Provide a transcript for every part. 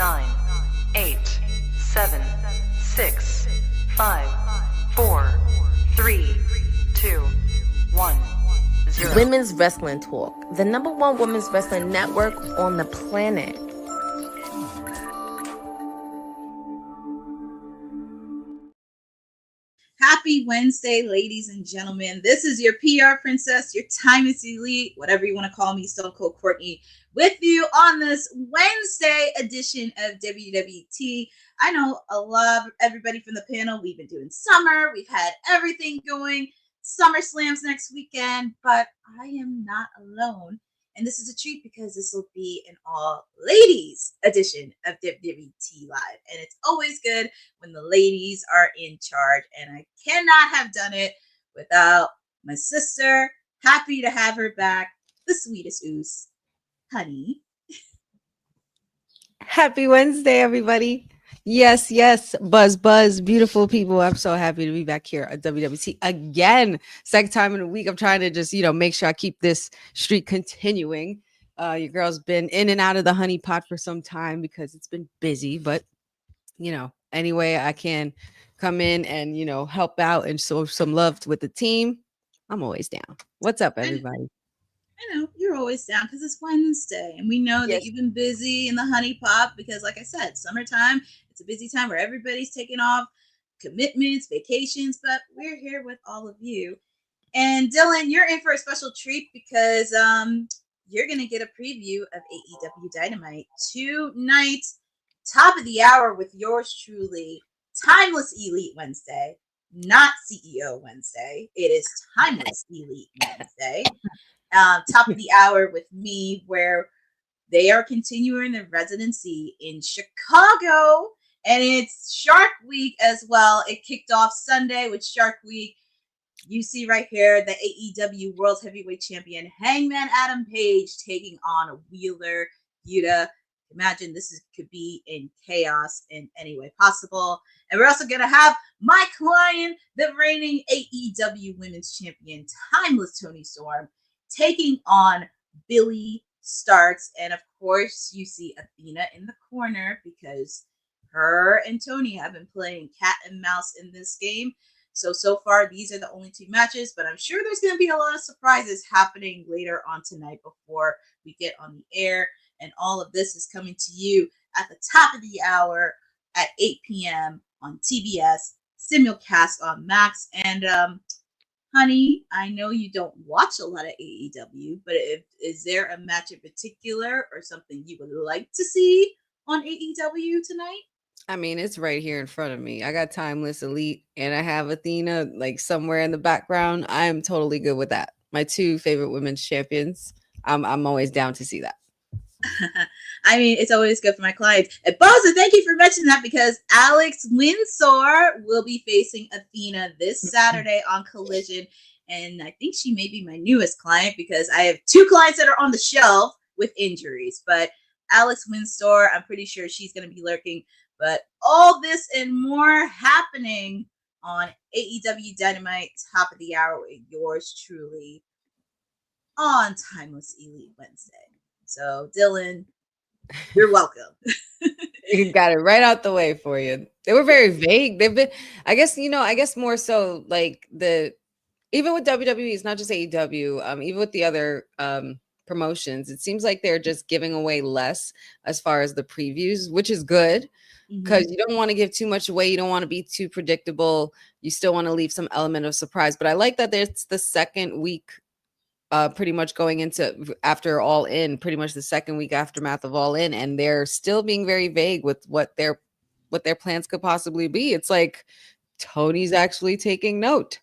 9, 8, 7, 6, 5, 4, 3, 2, 1, 0. Women's Wrestling Talk, the #1 women's wrestling network on the planet. Happy Wednesday, ladies and gentlemen. This is your PR princess, your timeless elite, whatever you want to call me, Stone Cold Courtney, with you on this Wednesday edition of WWT. I know a lot of everybody from the panel. We've been doing summer. We've had everything going. Summer Slams next weekend, but I am not alone. And this is a treat because this will be an all-ladies edition of WWT Live. And it's always good when the ladies are in charge. And I cannot have done it without my sister. Happy to have her back, the sweetest oos, honey. Happy Wednesday, everybody. Yes, buzz, beautiful people. I'm so happy to be back here at WWT again. Second time in a week. I'm trying to just, make sure I keep this streak continuing. Your girl's been in and out of the honey pot for some time because it's been busy, but any way I can come in and, help out and show some love with the team, I'm always down. What's up, everybody? I know you're always down because it's Wednesday and we know that you've been busy in the honey pot because, like I said, summertime, it's a busy time where everybody's taking off commitments, vacations, but we're here with all of you. And Dylan, you're in for a special treat because you're going to get a preview of AEW Dynamite tonight, top of the hour with yours truly, Timeless Elite Wednesday, not CEO Wednesday. It is Timeless Elite Wednesday. Top of the hour with me, where they are continuing their residency in Chicago, and it's Shark Week as well. It kicked off Sunday with Shark Week. You see right here the AEW World Heavyweight Champion Hangman Adam Page taking on Wheeler Yuta. Imagine this could be in chaos in any way possible. And we're also going to have my client, the reigning AEW Women's Champion, Timeless Toni Storm, taking on Billy Starks. And of course, you see Athena in the corner because her and Tony have been playing cat and mouse in this game. So far, these are the only two matches, but I'm sure there's going to be a lot of surprises happening later on tonight before we get on the air. And all of this is coming to you at the top of the hour at 8 p.m. on TBS, simulcast on Max. And honey, I know you don't watch a lot of AEW, but is there a match in particular or something you would like to see on AEW tonight? I mean, it's right here in front of me. I got Timeless Elite and I have Athena like somewhere in the background. I'm totally good with that. My two favorite women's champions. I'm always down to see that. I mean, it's always good for my clients. And Boza, thank you for mentioning that because Alex Windsor will be facing Athena this Saturday on Collision. And I think she may be my newest client because I have two clients that are on the shelf with injuries. But Alex Windsor, I'm pretty sure she's going to be lurking. But all this and more happening on AEW Dynamite, top of the hour with yours truly on Timeless Elite Wednesday. So, Dylan, you're welcome. You got it right out the way for you. They were very vague. They've been, I guess more so like even with WWE, it's not just AEW, even with the other promotions, it seems like they're just giving away less as far as the previews, which is good because you don't want to give too much away. You don't want to be too predictable. You still want to leave some element of surprise. But I like that it's the second week. Pretty much going into after All In, pretty much the second week aftermath of All In, and they're still being very vague with what their plans could possibly be. It's like Tony's actually taking note.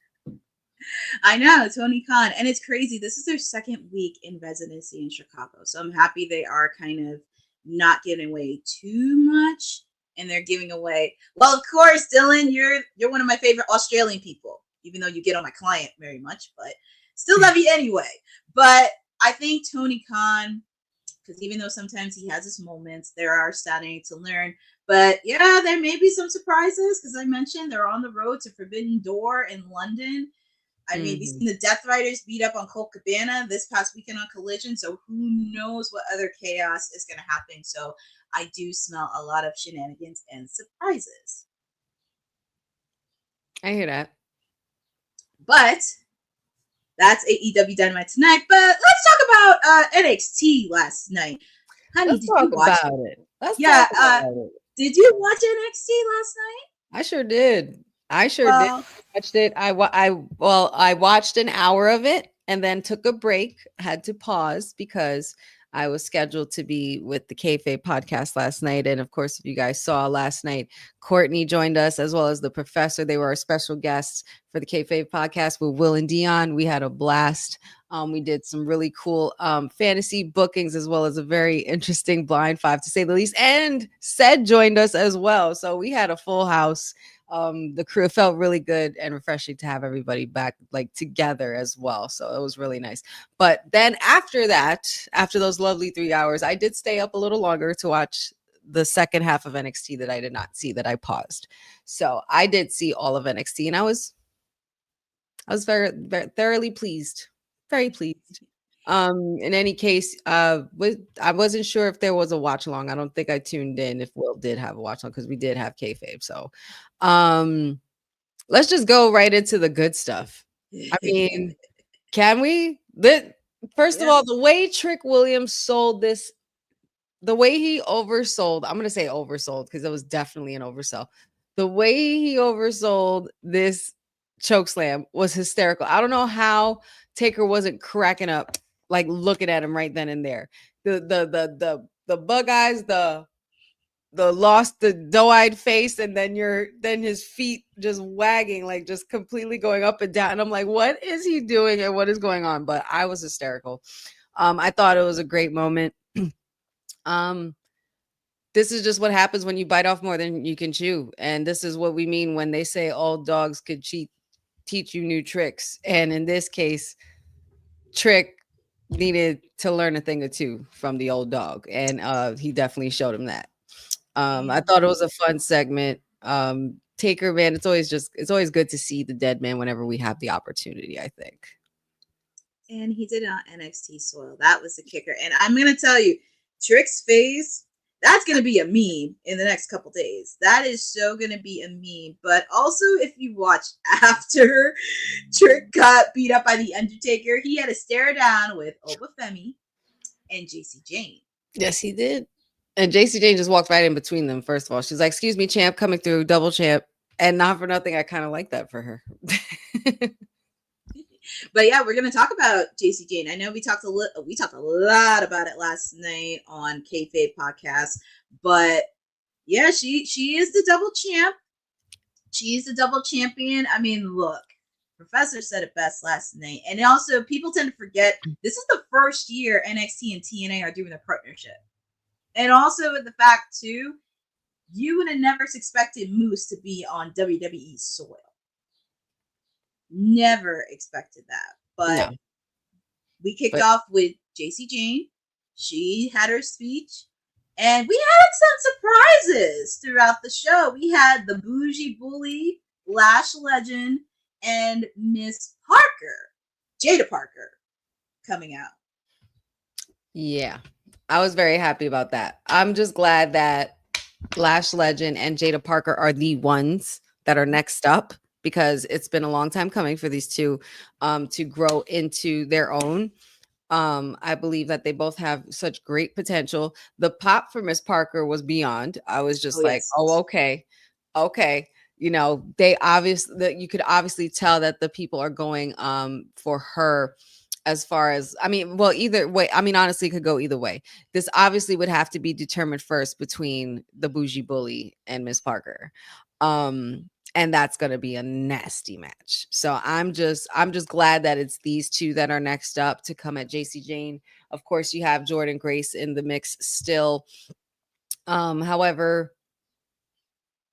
I know, Tony Khan, and it's crazy. This is their second week in residency in Chicago, so I'm happy they are kind of not giving away too much, and they're giving away. Well, of course, Dylan, you're one of my favorite Australian people, even though you get on my client very much, but. Still love you anyway. But I think Tony Khan, because even though sometimes he has his moments, there are starting to learn. But yeah, there may be some surprises because I mentioned they're on the road to Forbidden Door in London. I mean, we've seen the Death Riders beat up on Colt Cabana this past weekend on Collision, so who knows what other chaos is going to happen. So I do smell a lot of shenanigans and surprises. I hear that. But that's AEW Dynamite tonight. But let's talk about NXT last night. Honey, Let's talk about it. Let's talk about it. Did you watch NXT last night? I sure did. I watched it. I watched an hour of it and then took a break. Had to pause because I was scheduled to be with the Kayfabe podcast last night. And of course, if you guys saw last night, Courtney joined us as well as the professor. They were our special guests for the Kayfabe podcast with Will and Dion. We had a blast. We did some really cool fantasy bookings as well as a very interesting blind five to say the least. And Ced joined us as well. So we had a full house. The crew felt really good and refreshing to have everybody back like together as well. So it was really nice. But then after that, after those lovely 3 hours, I did stay up a little longer to watch the second half of NXT that I did not see, that I paused. So I did see all of NXT and I was very, very thoroughly pleased. Very pleased. In any case, I wasn't sure if there was a watch along. I don't think I tuned in if Will did have a watch along because we did have kayfabe. So let's just go right into the good stuff. I mean, can we? First of all, the way Trick Williams sold this, the way he oversold, I'm going to say oversold because it was definitely an oversell. The way he oversold this chokeslam was hysterical. I don't know how Taker wasn't cracking up, like looking at him right then and there. The bug eyes, the lost, the doe-eyed face, and then his feet just wagging, like just completely going up and down. And I'm like, what is he doing and what is going on? But I was hysterical. I thought it was a great moment. This is just what happens when you bite off more than you can chew. And this is what we mean when they say old dogs could teach you new tricks. And in this case, Trick needed to learn a thing or two from the old dog. And he definitely showed him that. I thought it was a fun segment. Taker, man, it's always good to see the dead man whenever we have the opportunity, I think. And he did it on NXT soil. That was the kicker. And I'm going to tell you, Trick's face, that's going to be a meme in the next couple days. That is so going to be a meme. But also, if you watch after Trick got beat up by The Undertaker, he had to stare down with Obafemi and JC Jane. Yes, he did. And JC Jane just walked right in between them, first of all. She's like, excuse me, champ, coming through, double champ. And not for nothing, I kind of like that for her. But yeah, we're gonna talk about JC Jane. I know we talked a lot about it last night on Kayfabe podcast, but yeah, she is the double champ. She's the double champion. I mean, look, Professor said it best last night, and also people tend to forget this is the first year NXT and TNA are doing their partnership, and also with the fact too, you would have never expected Moose to be on WWE soil. Never expected that. But we kicked off with JC Jane. She had her speech. And we had some surprises throughout the show. We had the Bougie Bully, Lash Legend, and Miss Parker, Jada Parker, coming out. Yeah, I was very happy about that. I'm just glad that Lash Legend and Jada Parker are the ones that are next up, because it's been a long time coming for these two to grow into their own. I believe that they both have such great potential. The pop for Miss Parker was beyond. I was just okay. You know, you could obviously tell that the people are going for her. As far as, I mean, well, either way, I mean, honestly, it could go either way. This obviously would have to be determined first between the Bougie Bully and Miss Parker. And that's going to be a nasty match. So I'm just glad that it's these two that are next up to come at JC Jane. Of course, you have Jordan Grace in the mix still. However,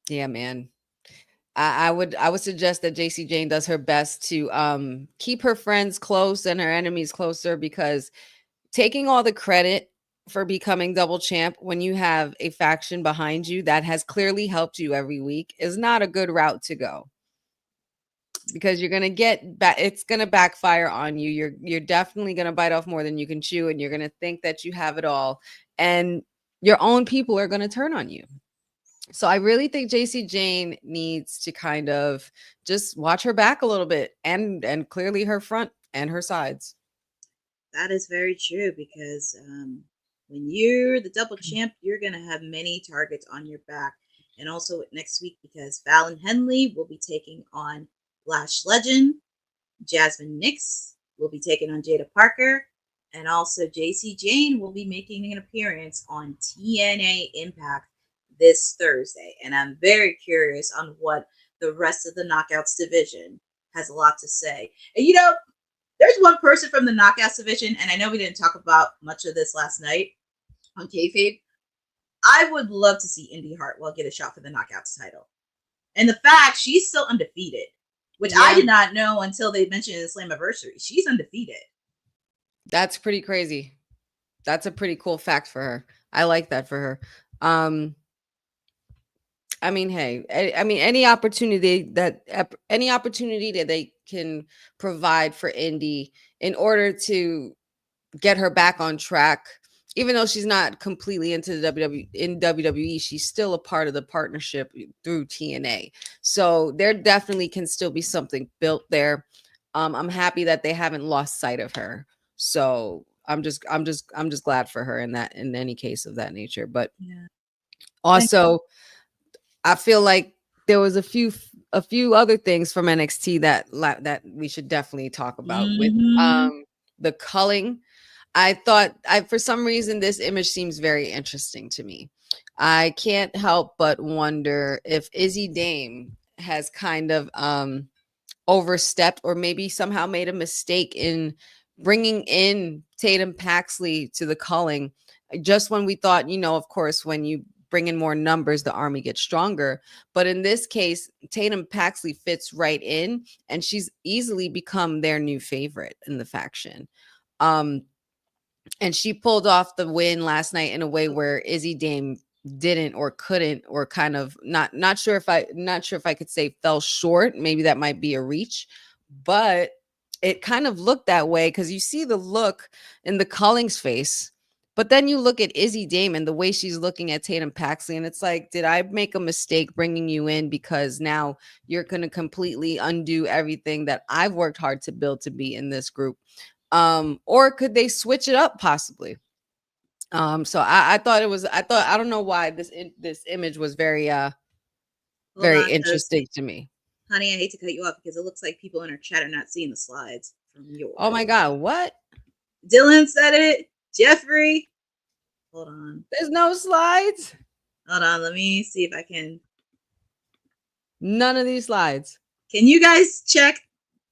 yeah, man, I would suggest that JC Jane does her best to keep her friends close and her enemies closer, because taking all the credit for becoming double champ when you have a faction behind you that has clearly helped you every week is not a good route to go. because you're gonna get back. It's gonna backfire on you. You're definitely gonna bite off more than you can chew, and you're gonna think that you have it all, and your own people are gonna turn on you. So I really think JC Jane needs to kind of just watch her back a little bit, and clearly her front and her sides. That is very true because when you're the double champ, you're going to have many targets on your back. And also next week, because Fallon Henley will be taking on Lash Legend, Jasmine Nix will be taking on Jada Parker, and also JC Jane will be making an appearance on TNA Impact this Thursday. And I'm very curious on what the rest of the Knockouts division has a lot to say. And you know, there's one person from the Knockouts division, and I know we didn't talk about much of this last night on kayfabe. I would love to see Indy Hartwell get a shot for the Knockouts title. And the fact she's still undefeated, which I did not know until they mentioned in the Slammiversary. She's undefeated. That's pretty crazy. That's a pretty cool fact for her. I like that for her. I mean, hey, I mean, any opportunity that they can provide for Indy in order to get her back on track, even though she's not completely into the WWE, she's still a part of the partnership through TNA. So there definitely can still be something built there. I'm happy that they haven't lost sight of her. So I'm just glad for her in any case of that nature. But also, I feel like there was a few other things from NXT that we should definitely talk about with the culling. I thought for some reason this image seems very interesting to me. I can't help but wonder if Izzy Dame has kind of overstepped or maybe somehow made a mistake in bringing in Tatum Paxley to the culling just when we thought, you know, of course, when you bring in more numbers, the army gets stronger. But in this case, Tatum Paxley fits right in, and she's easily become their new favorite in the faction. And she pulled off the win last night in a way where Izzy Dame didn't or couldn't, or kind of not sure if I could say fell short. Maybe that might be a reach, but it kind of looked that way because you see the look in the Culling's face. But then you look at Izzy Dame and the way she's looking at Tatum Paxley, and it's like, did I make a mistake bringing you in because now you're going to completely undo everything that I've worked hard to build to be in this group? Or could they switch it up possibly? So I don't know why this image was very very interesting to me. Honey, I hate to cut you off because it looks like people in our chat are not seeing the slides from yours. Oh my God, what? Dylan said it. Jeffrey. Hold on. There's no slides. Hold on. Let me see if I can. None of these slides. Can you guys check?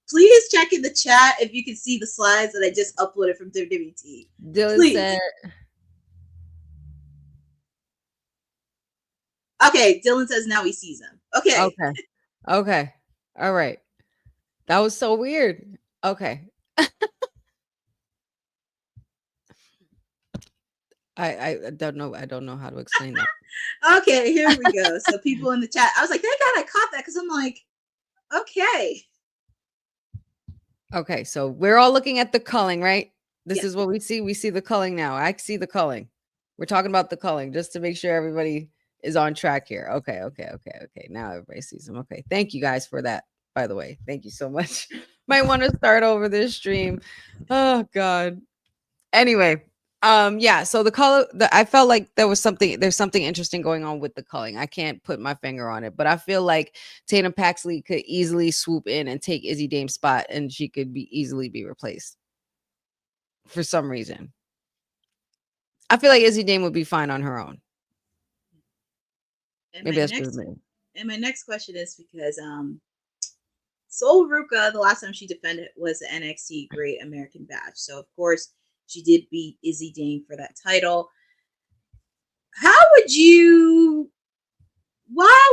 Please check in the chat if you can see the slides that I just uploaded from WWT. Dylan said. Okay, Dylan says now he sees them. Okay. Okay. All right. That was so weird. Okay. I don't know. I don't know how to explain that. Okay, here we go. So people in the chat, I was like, thank God I caught that because I'm like, okay. Okay, so we're all looking at the culling, right? This is what we see. We see the culling now. I see the culling. We're talking about the culling just to make sure everybody is on track here. Okay. Now everybody sees them. Okay. Thank you guys for that, by the way. Thank you so much. Might want to start over this stream. Oh God. Anyway, yeah, so I felt like there's something interesting going on with the culling. I can't put my finger on it, but I feel like Tatum Paxley could easily swoop in and take Izzy Dame's spot, and she could easily be replaced for some reason. I feel like Izzy Dame would be fine on her own. And maybe that's me. And my next question is because Sol Ruka, the last time she defended was the NXT Great American Bash. So of course she did beat Izzy Dame for that title. Why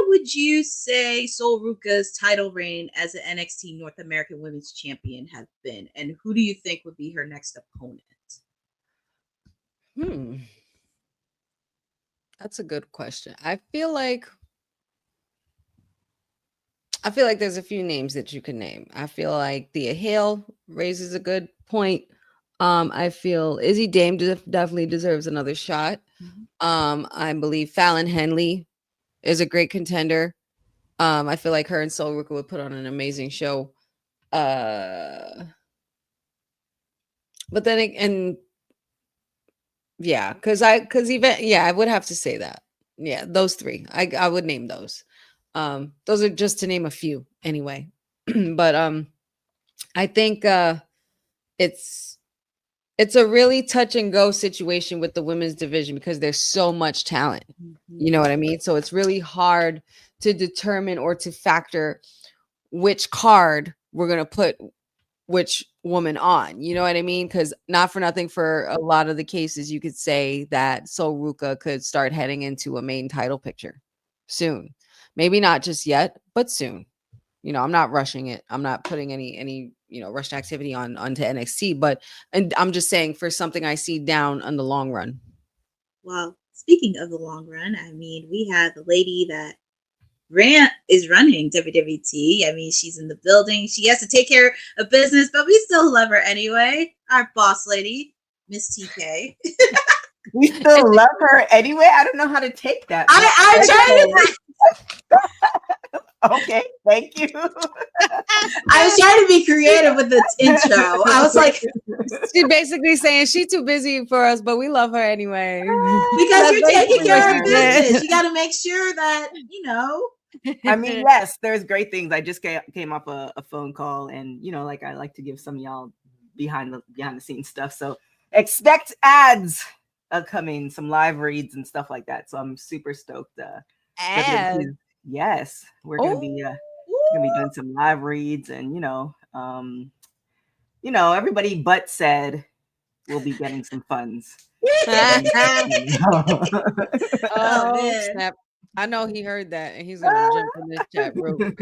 would you say Sol Ruka's title reign as an NXT North American Women's Champion have been? And who do you think would be her next opponent? That's a good question. I feel like I feel like there's a few names that you can name. I feel like Thea Hale raises a good point. I feel Izzy Dame definitely deserves another shot. I believe Fallon Henley is a great contender. I feel like her and Sol Ruka would put on an amazing show. But then and yeah, I would have to say that. Yeah, those three. I would name those. Those are just to name a few anyway. But I think it's a really touch and go situation with the women's division because there's so much talent. You know what I mean? So it's really hard to determine or to factor which card we're going to put which woman on. You know what I mean? Because not for nothing, for a lot of the cases, you could say that Sol Ruka could start heading into a main title picture soon. Maybe not just yet, but soon. You know, I'm not rushing it. I'm not putting any rushed activity onto NXT, and I'm just saying for something I see down on the long run. Well, speaking of the long run, I mean, we have the lady that is running WWT. I mean, she's in the building. She has to take care of business, but we still love her anyway. Our boss lady, Miss TK. We still love her anyway. I don't know how to take that. I tried to. Okay, thank you. I was trying to be creative with this intro. I was like, she's basically saying she's too busy for us, but we love her anyway. Because you're taking care of business. You got to make sure that, I mean, yes, there's great things. I just came off a phone call, and like I like to give some of y'all behind the scenes stuff. So expect ads coming, some live reads and stuff like that. So I'm super stoked. Ads. Yes, we're gonna be doing some live reads, and everybody but said we'll be getting some funds. Oh snap! I know he heard that, and he's gonna jump in this chat room.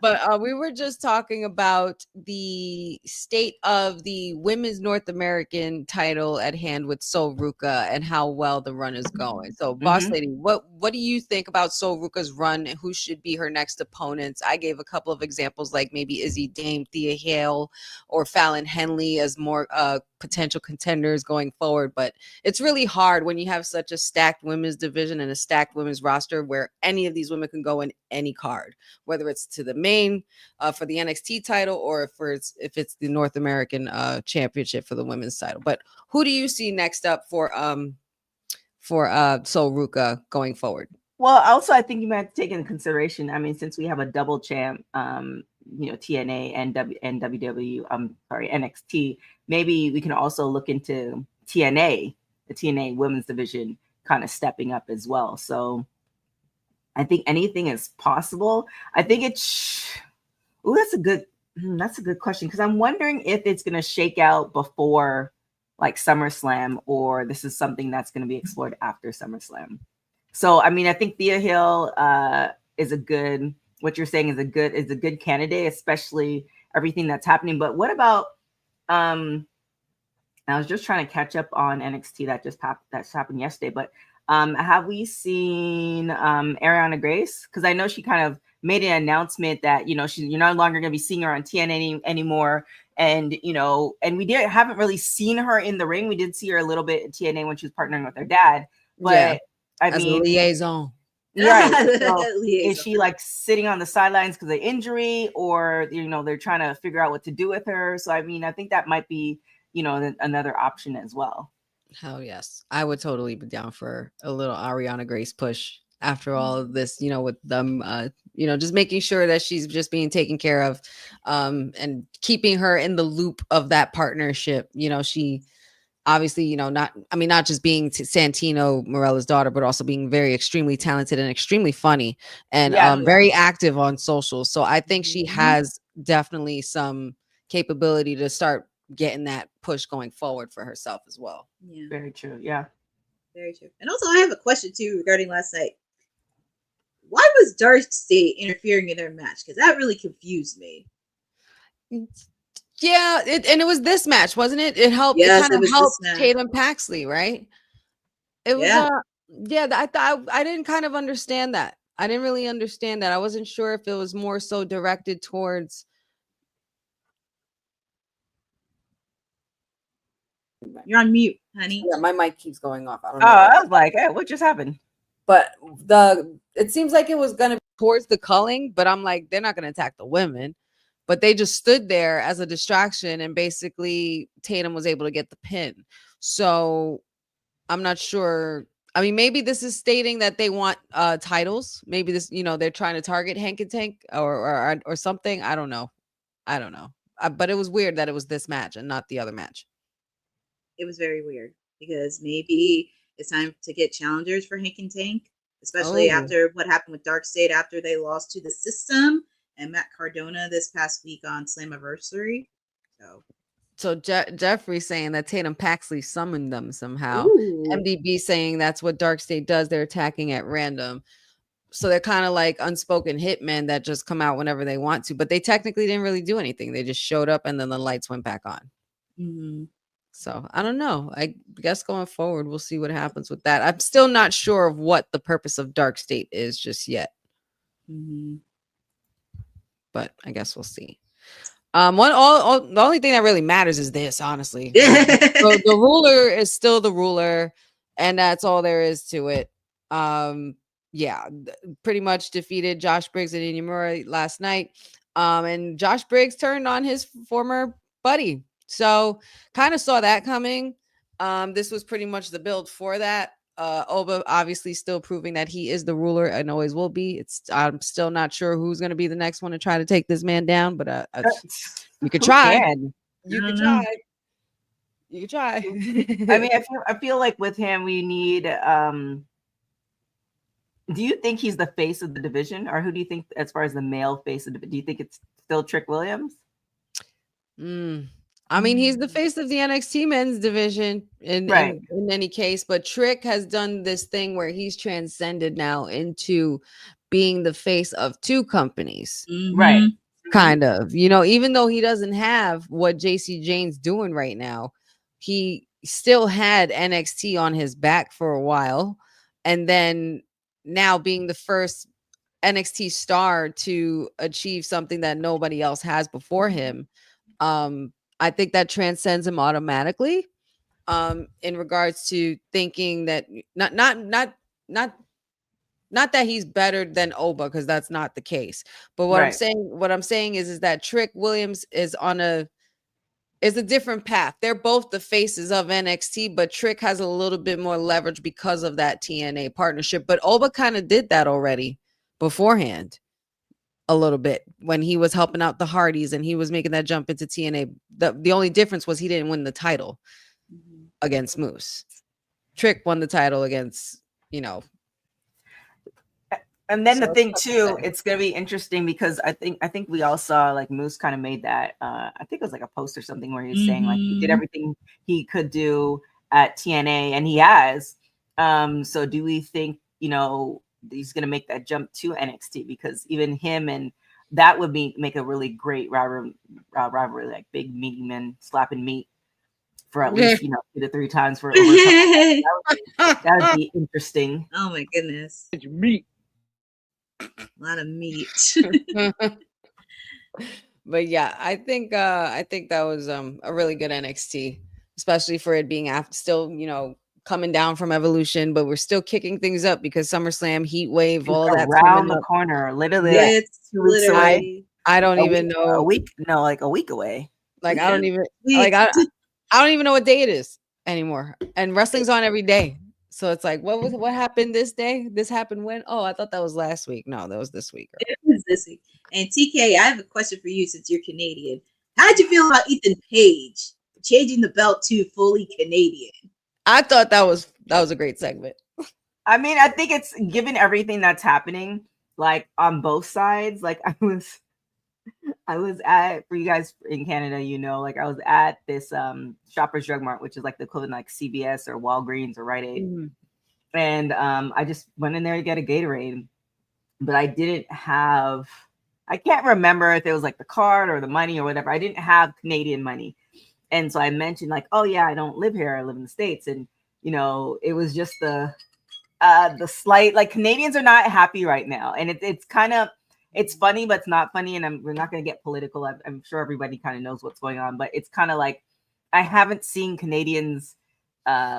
But we were just talking about the state of the women's North American title at hand with Sol Ruka and how well the run is going. So, Boss Lady, what do you think about Sol Ruka's run? And who should be her next opponents? I gave a couple of examples, like maybe Izzy Dame, Thea Hale, or Fallon Henley as more potential contenders going forward. But it's really hard when you have such a stacked women's division and a stacked women's roster where any of these women can go in any card, whether it's to the main for the NXT title or if it's the North American championship for the women's title. But who do you see next up for Sol Ruka going forward? Well, also I think you might have to take into consideration, I mean, since we have a double champ, TNA and NXT, maybe we can also look into TNA, the TNA women's division kind of stepping up as well. So I think anything is possible. I think that's a good question, because I'm wondering if it's going to shake out before like SummerSlam, or this is something that's going to be explored after SummerSlam. So I mean, I think Thea Hill is what you're saying is a good candidate, especially everything that's happening. But what about I was just trying to catch up on NXT that's happened yesterday, but have we seen Ariana Grace? Because I know she kind of made an announcement that you're no longer going to be seeing her on TNA anymore, and and we haven't really seen her in the ring. We did see her a little bit at TNA when she was partnering with her dad, but yeah, I mean, a liaison. Right. So is she like sitting on the sidelines because of injury, or they're trying to figure out what to do with her? So I mean, I think that might be another option as well. Hell yes, I would totally be down for a little Ariana Grace push after all of this, with them just making sure that she's just being taken care of, and keeping her in the loop of that partnership. She obviously, not just being Santino Morella's daughter, but also being very extremely talented and extremely funny and very active on social. So I think she has definitely some capability to start getting that push going forward for herself as well. Yeah, very true. Yeah, very true. And also, I have a question too regarding last night. Why was Dark State interfering in their match? Because that really confused me. Yeah, it was this match, wasn't it? It helped. Yes, it kind of helped Caitlin Paxley, right? It was. I didn't kind of understand that. I didn't really understand that. I wasn't sure if it was more so directed towards. You're on mute, honey. Yeah, my mic keeps going off. I don't Oh, know. I was like, hey, what just happened? But it seems like it was gonna be towards the culling, but I'm like, they're not gonna attack the women. But they just stood there as a distraction, and basically Tatum was able to get the pin. So I'm not sure. I mean, maybe this is stating that they want titles. Maybe this, they're trying to target Hank and Tank or something. I don't know. But it was weird that it was this match and not the other match. It was very weird because maybe it's time to get challengers for Hank and Tank, especially after what happened with Dark State after they lost to the System and Matt Cardona this past week on Slammiversary. So Jeffrey saying that Tatum Paxley summoned them somehow. Ooh. MDB saying that's what Dark State does. They're attacking at random. So they're kind of like unspoken hitmen that just come out whenever they want to. But they technically didn't really do anything. They just showed up and then the lights went back on. Mm-hmm. So I don't know. I guess going forward, we'll see what happens with that. I'm still not sure of what the purpose of Dark State is just yet. Mm-hmm. But I guess we'll see. The only thing that really matters is this, honestly. So the ruler is still the ruler, and that's all there is to it. Pretty much defeated Josh Briggs and Inamura last night. And Josh Briggs turned on his former buddy. So kind of saw that coming. This was pretty much the build for that. Oba obviously still proving that he is the ruler and always will be. I'm still not sure who's going to be the next one to try to take this man down, but you could try. You could try. You could try. I mean, I feel like with him, we need. Do you think he's the face of the division, or who do you think, as far as the male face of the division? Do you think it's still Trick Williams? I mean, he's the face of the NXT men's division in any case, but Trick has done this thing where he's transcended now into being the face of two companies. Mm-hmm. Right. Kind of, even though he doesn't have what JC Jane's doing right now, he still had NXT on his back for a while. And then now being the first NXT star to achieve something that nobody else has before him. I think that transcends him automatically, in regards to thinking that not that he's better than Oba, because that's not the case. But what I'm saying is that Trick Williams is a different path. They're both the faces of NXT, but Trick has a little bit more leverage because of that TNA partnership. But Oba kind of did that already beforehand. A little bit when he was helping out the Hardys and he was making that jump into TNA. The only difference was he didn't win the title against Moose. Trick won the title against, And then the thing too, it's gonna be interesting because I think we all saw like Moose kind of made that. I think it was like a post or something where he was saying like he did everything he could do at TNA, and he has. So do we think he's going to make that jump to NXT, because even him, and that would make a really great rivalry, like big meaty men slapping meat for at least 2 to 3 times for overtime. That would be interesting. Oh my goodness, meat, a lot of meat. But yeah, I think that was a really good NXT, especially for it being still coming down from Evolution, but we're still kicking things up because SummerSlam, Heat Wave, all that around the corner, literally. It's literally. I don't even know a week away. Like I don't even I don't even know what day it is anymore. And wrestling's on every day, so it's like, what happened this day? This happened when? Oh, I thought that was last week. No, that was this week. It was this week. And TK, I have a question for you since you're Canadian. How'd you feel about Ethan Page changing the belt to fully Canadian? I thought that was a great segment. I mean, I think it's given everything that's happening, like on both sides. Like I was at, for you guys in Canada, like I was at this Shoppers Drug Mart, which is like the equivalent like CVS or Walgreens or Rite Aid. Mm-hmm. And I just went in there to get a Gatorade, but I can't remember if it was like the card or the money or whatever. I didn't have Canadian money. And so I mentioned like, oh yeah, I don't live here. I live in the States. And, it was just the the slight, like, Canadians are not happy right now, and it's kind of, it's funny, but it's not funny, and we're not going to get political. I'm sure everybody kind of knows what's going on, but it's kind of like I haven't seen Canadians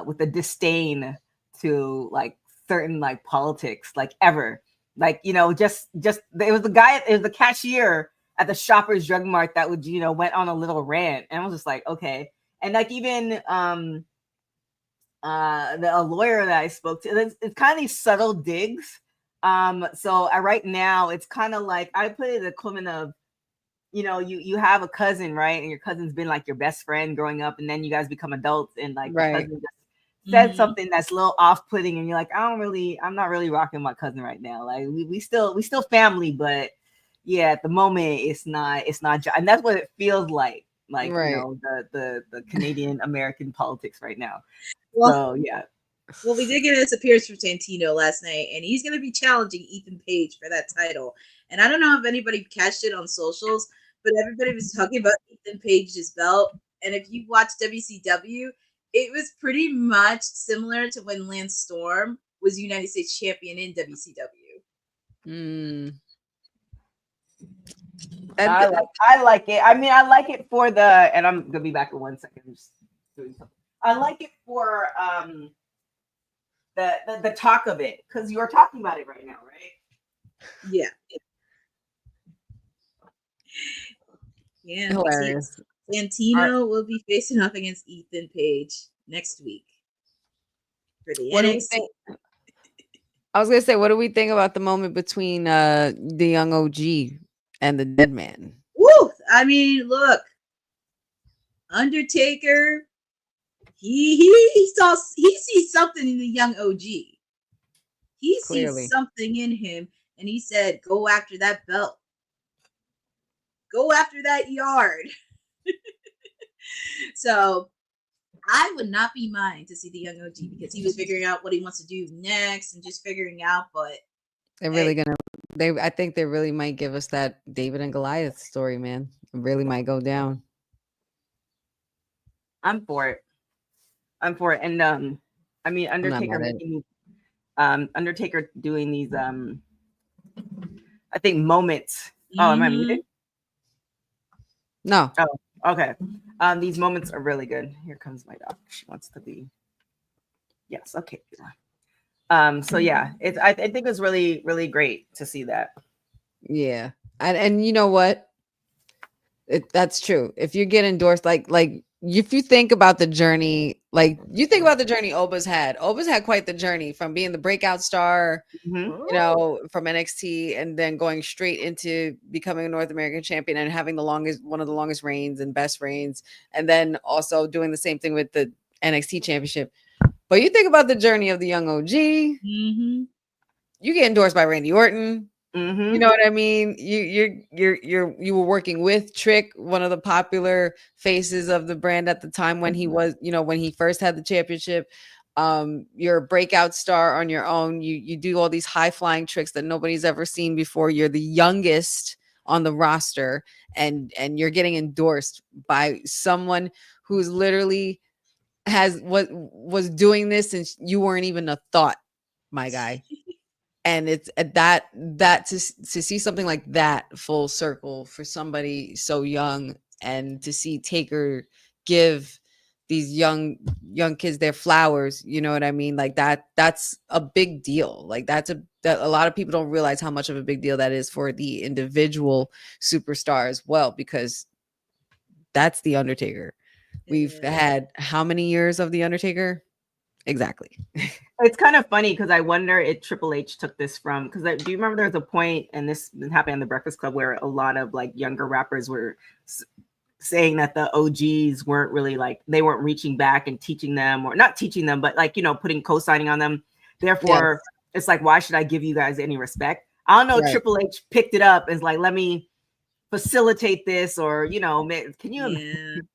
with a disdain to like certain like politics like ever. Like, you know, just it was the cashier at the Shoppers Drug Mart that would, you know, went on a little rant, and I was just like, okay. And like even a lawyer that I spoke to, it's kind of these subtle digs. So right now it's kind of like I put it the equivalent of, you know, you have a cousin, right? And your cousin's been like your best friend growing up, and then you guys become adults, and like your cousin just said something that's a little off-putting, and you're like, I'm not really rocking my cousin right now. Like we still family, but yeah, at the moment it's not, and that's what it feels like. Like, you know, the Canadian American politics right now. Well, so yeah. Well, we did get his appearance from Santino last night, and he's going to be challenging Ethan Page for that title. And I don't know if anybody catched it on socials, but everybody was talking about Ethan Page's belt. And if you watch WCW, it was pretty much similar to when Lance Storm was United States champion in WCW. I like it. I mean, I like it for the, and I'm gonna be back in 1 second. I'm just doing something. I like it for the talk of it, because you are talking about it right now, right? Yeah. Yeah. Hilarious. Santino will be facing off against Ethan Page next week for the NXT. I was gonna say, what do we think about the moment between the young OG and the dead man? Woo! I mean, look, Undertaker, he sees something in the young OG. He sees something in him, and he said, "Go after that belt. Go after that yard." So I would not be mine to see the young OG, because he was figuring out what he wants to do next and just figuring out. But they're really gonna. I think they really might give us that David and Goliath story, man. It really might go down. I'm for it. And I mean, Undertaker doing these I think moments. Oh, am I muted? No. Oh, okay. These moments are really good. Here comes my dog. She wants to be. Yes. Okay. So yeah, I think it's really, really great to see that. Yeah. And you know what? That's true. If you get endorsed, like if you think about the journey, Oba's had quite the journey from being the breakout star, you know, from NXT, and then going straight into becoming a North American champion and having one of the longest reigns and best reigns, and then also doing the same thing with the NXT championship. But you think about the journey of the young OG, you get endorsed by Randy Orton. You know what I mean? You were working with Trick, one of the popular faces of the brand at the time when he was, you know, when he first had the championship. You're a breakout star on your own. You do all these high flying tricks that nobody's ever seen before. You're the youngest on the roster, and you're getting endorsed by someone who's literally was doing this since you weren't even a thought, my guy. And it's that to see something like that full circle for somebody so young, and to see Taker give these young kids their flowers, you know what I mean? Like that's a big deal. Like that a lot of people don't realize how much of a big deal that is for the individual superstar as well, because that's the Undertaker. We've had how many years of the Undertaker? Exactly. It's kind of funny because I wonder if Triple H took this from, because do you remember there was a point, and this happened on the Breakfast Club, where a lot of like younger rappers were saying that the OGs weren't really like, they weren't reaching back and teaching them, or not teaching them, but like, you know, putting co-signing on them. Therefore, it's like, why should I give you guys any respect? I don't know. Triple H picked it up and is like, let me facilitate this, or, you know, can you imagine?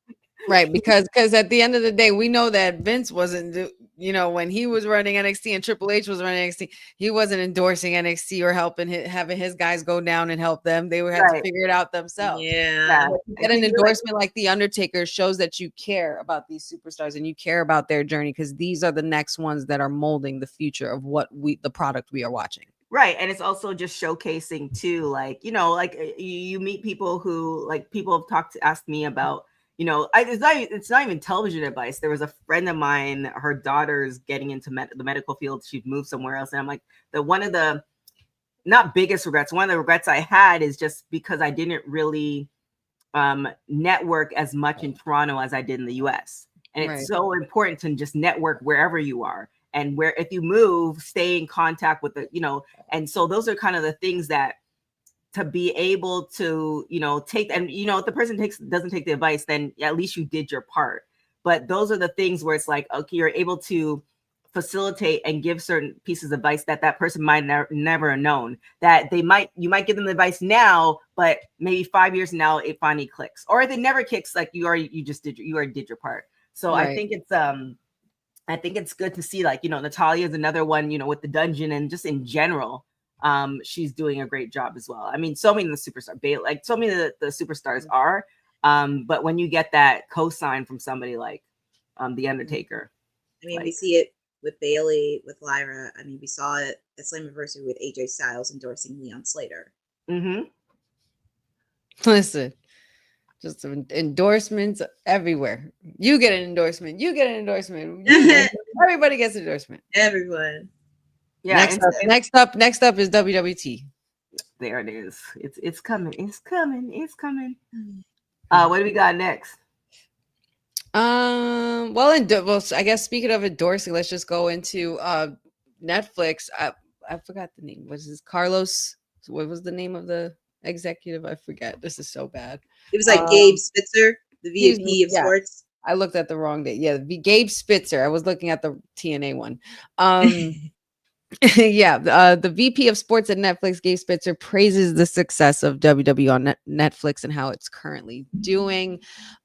Right, because at the end of the day, we know that Vince wasn't, when he was running NXT and Triple H was running NXT, he wasn't endorsing NXT or helping having his guys go down and help them. They had to figure it out themselves. Yeah. But to get an endorsement like The Undertaker shows that you care about these superstars and you care about their journey, because these are the next ones that are molding the future of the product we are watching. Right. And it's also just showcasing too, like, you meet people who, like, people have asked me about, it's not even television advice. There was a friend of mine, her daughter's getting into the medical field. She'd moved somewhere else. And I'm like, one of the not biggest regrets, one of the regrets I had is just because I didn't really network as much in Toronto as I did in the US. And it's so important to just network wherever you are. And where, if you move, stay in contact with and so those are kind of the things that, to be able to, take, and, if the person doesn't take the advice, then at least you did your part. But those are the things where it's like, okay, you're able to facilitate and give certain pieces of advice that person might never have known, that you might give them the advice now, but maybe 5 years from now, it finally clicks. Or if it never kicks, like you already did your part. So I think it's good to see, like, Natalya is another one, with the dungeon, and just in general, she's doing a great job as well. I mean, so many of the superstars, like so many of the superstars are, but when you get that cosign from somebody like The Undertaker. I mean, we see it with Bayley, with Lyra. I mean, we saw it at Slammiversary with AJ Styles endorsing Leon Slater. Mm-hmm. Listen, just endorsements everywhere. You get an endorsement. You get an endorsement. Everybody gets an endorsement. Everyone. Yeah. Next up is WWT. There it is. It's coming. It's coming. It's coming. What do we got next? Well, I guess speaking of endorsing, let's just go into Netflix. I forgot the name. Was this Carlos? What was the name of the executive? I forget. This is so bad. It was like Gabe Spitzer, the VP of sports. I looked at the wrong date. Yeah, Gabe Spitzer. I was looking at the TNA one. The VP of sports at Netflix, Gabe Spitzer, praises the success of WWE on Netflix and how it's currently doing.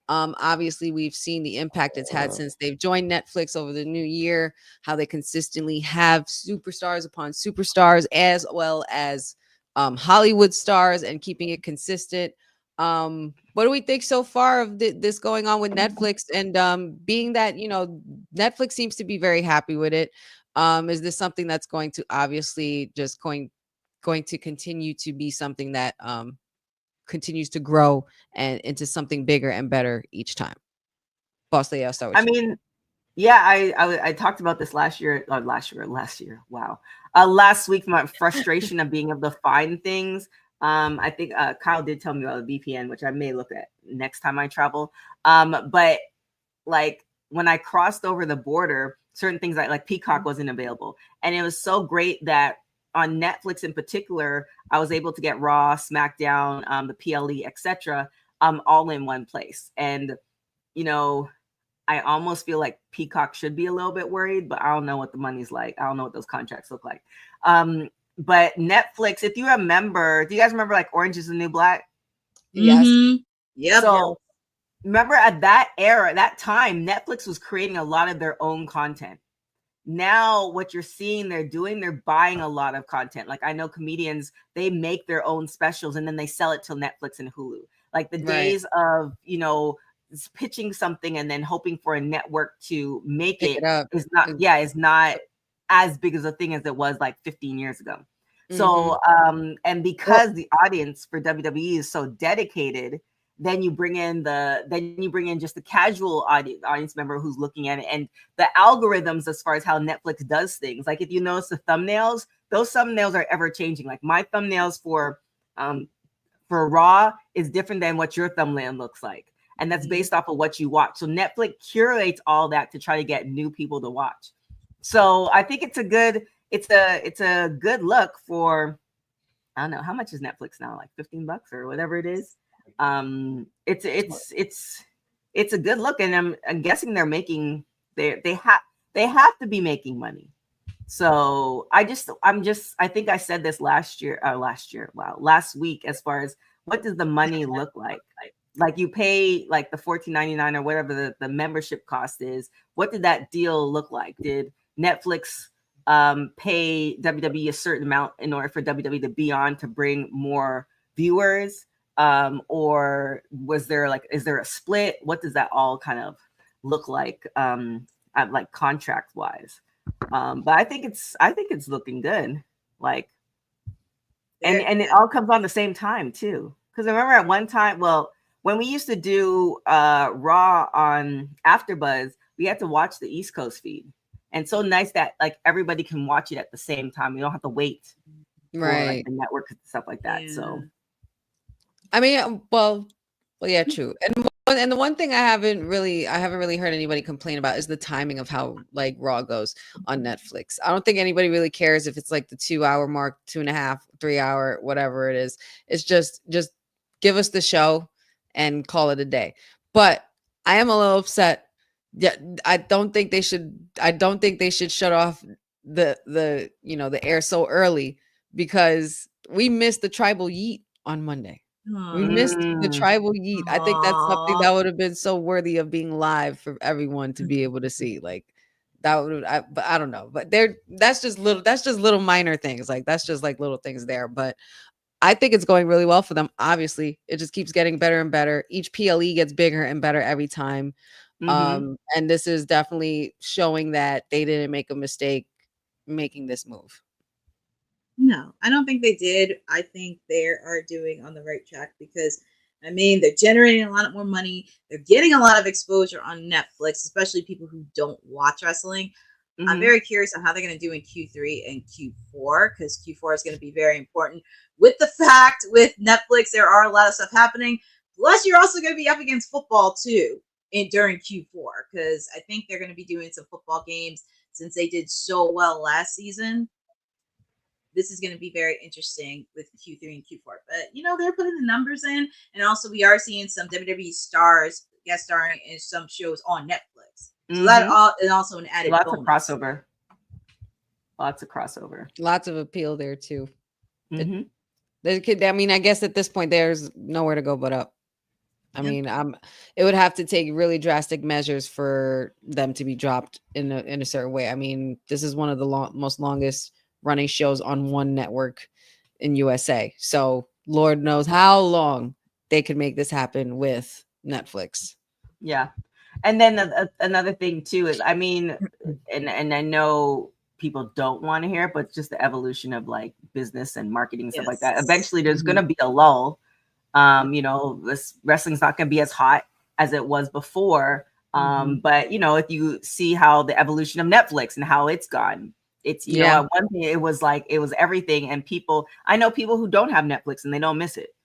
Obviously, we've seen the impact it's had since they've joined Netflix over the new year, how they consistently have superstars upon superstars, as well as Hollywood stars, and keeping it consistent. What do we think so far of this going on with Netflix? And being that, Netflix seems to be very happy with it. Is this something that's going to obviously just going to continue to be something that continues to grow and into something bigger and better each time? Boss Lady, I'll start with you. Yeah, I talked about this last year. Wow. Last week, my frustration of being able to find things. I think Kyle did tell me about the VPN, which I may look at next time I travel. But like when I crossed over the border, certain things like Peacock wasn't available. And it was so great that on Netflix in particular, I was able to get Raw, SmackDown, the PLE, etc., all in one place. And, I almost feel like Peacock should be a little bit worried, but I don't know what the money's like. I don't know what those contracts look like. But Netflix, if you remember, do you guys remember like Orange is the New Black? Yes. Mm-hmm. Yep. So remember at that era, that time, Netflix was creating a lot of their own content. Now what you're seeing they're buying a lot of content. Like I know comedians, they make their own specials and then they sell it to Netflix and Hulu. Like the days of, pitching something and then hoping for a network to make it is not as big as a thing as it was like 15 years ago. Mm-hmm. So and because the audience for WWE is so dedicated, then you bring in just the casual audience member who's looking at it, and the algorithms as far as how Netflix does things. Like if you notice the thumbnails, those thumbnails are ever changing. Like my thumbnails for Raw is different than what your thumbnail looks like. And that's based off of what you watch. So Netflix curates all that to try to get new people to watch. So I think it's a good look for, I don't know, how much is Netflix now? Like $15 or whatever it is. It's a good look, and I'm guessing they're making they have to be making money. So I think I said this last week, as far as what does the money look like like you pay like the $14.99 or whatever the membership cost is. What did that deal look like? Did Netflix pay WWE a certain amount in order for WWE to be on to bring more viewers? Or is there a split? What does that all kind of look like, like contract wise? But I think it's looking good. Like, and it all comes on the same time too. Because I remember at one time, well, when we used to do Raw on AfterBuzz, we had to watch the East Coast feed. And so nice that like everybody can watch it at the same time. You don't have to wait for like, the network and stuff like that. Yeah. So, I mean, well, yeah, true. And the one thing I haven't really heard anybody complain about is the timing of how like Raw goes on Netflix. I don't think anybody really cares if it's like the 2 hour mark, 2.5, 3 hour, whatever it is. It's just give us the show and call it a day. But I am a little upset. Yeah, I don't think they should shut off the air so early, because we missed the tribal yeet on Monday. We missed the tribal yeet. I think that's something that would have been so worthy of being live for everyone to be able to see. Like that would, but I don't know. But that's just little minor things. Like that's just like little things there. But I think it's going really well for them. Obviously, it just keeps getting better and better. Each PLE gets bigger and better every time. And this is definitely showing that they didn't make a mistake making this move. No, I don't think they did. I think they are doing on the right track, because I mean, they're generating a lot more money. They're getting a lot of exposure on Netflix, especially people who don't watch wrestling. I'm very curious on how they're going to do in Q3 and Q4, because Q4 is going to be very important. With the fact with Netflix, there are a lot of stuff happening. Plus, you're also going to be up against football too during Q4, because I think they're going to be doing some football games since they did so well last season. This is going to be very interesting with Q3 and Q4. But, they're putting the numbers in. And also, we are seeing some WWE stars guest starring in some shows on Netflix. So that is also an added bonus. Lots of crossover. Lots of appeal there, too. I mean, I guess at this point, there's nowhere to go but up. I mean, it would have to take really drastic measures for them to be dropped in a certain way. I mean, this is one of the most longest running shows on one network in USA. So Lord knows how long they could make this happen with Netflix. Yeah. And then another thing too is, I mean, and I know people don't want to hear it, but just the evolution of like business and marketing and stuff like that. Eventually there's going to be a lull. This wrestling's not going to be as hot as it was before. But if you see how the evolution of Netflix and how it's gone, it's, at one thing it was everything, and I know people who don't have Netflix and they don't miss it.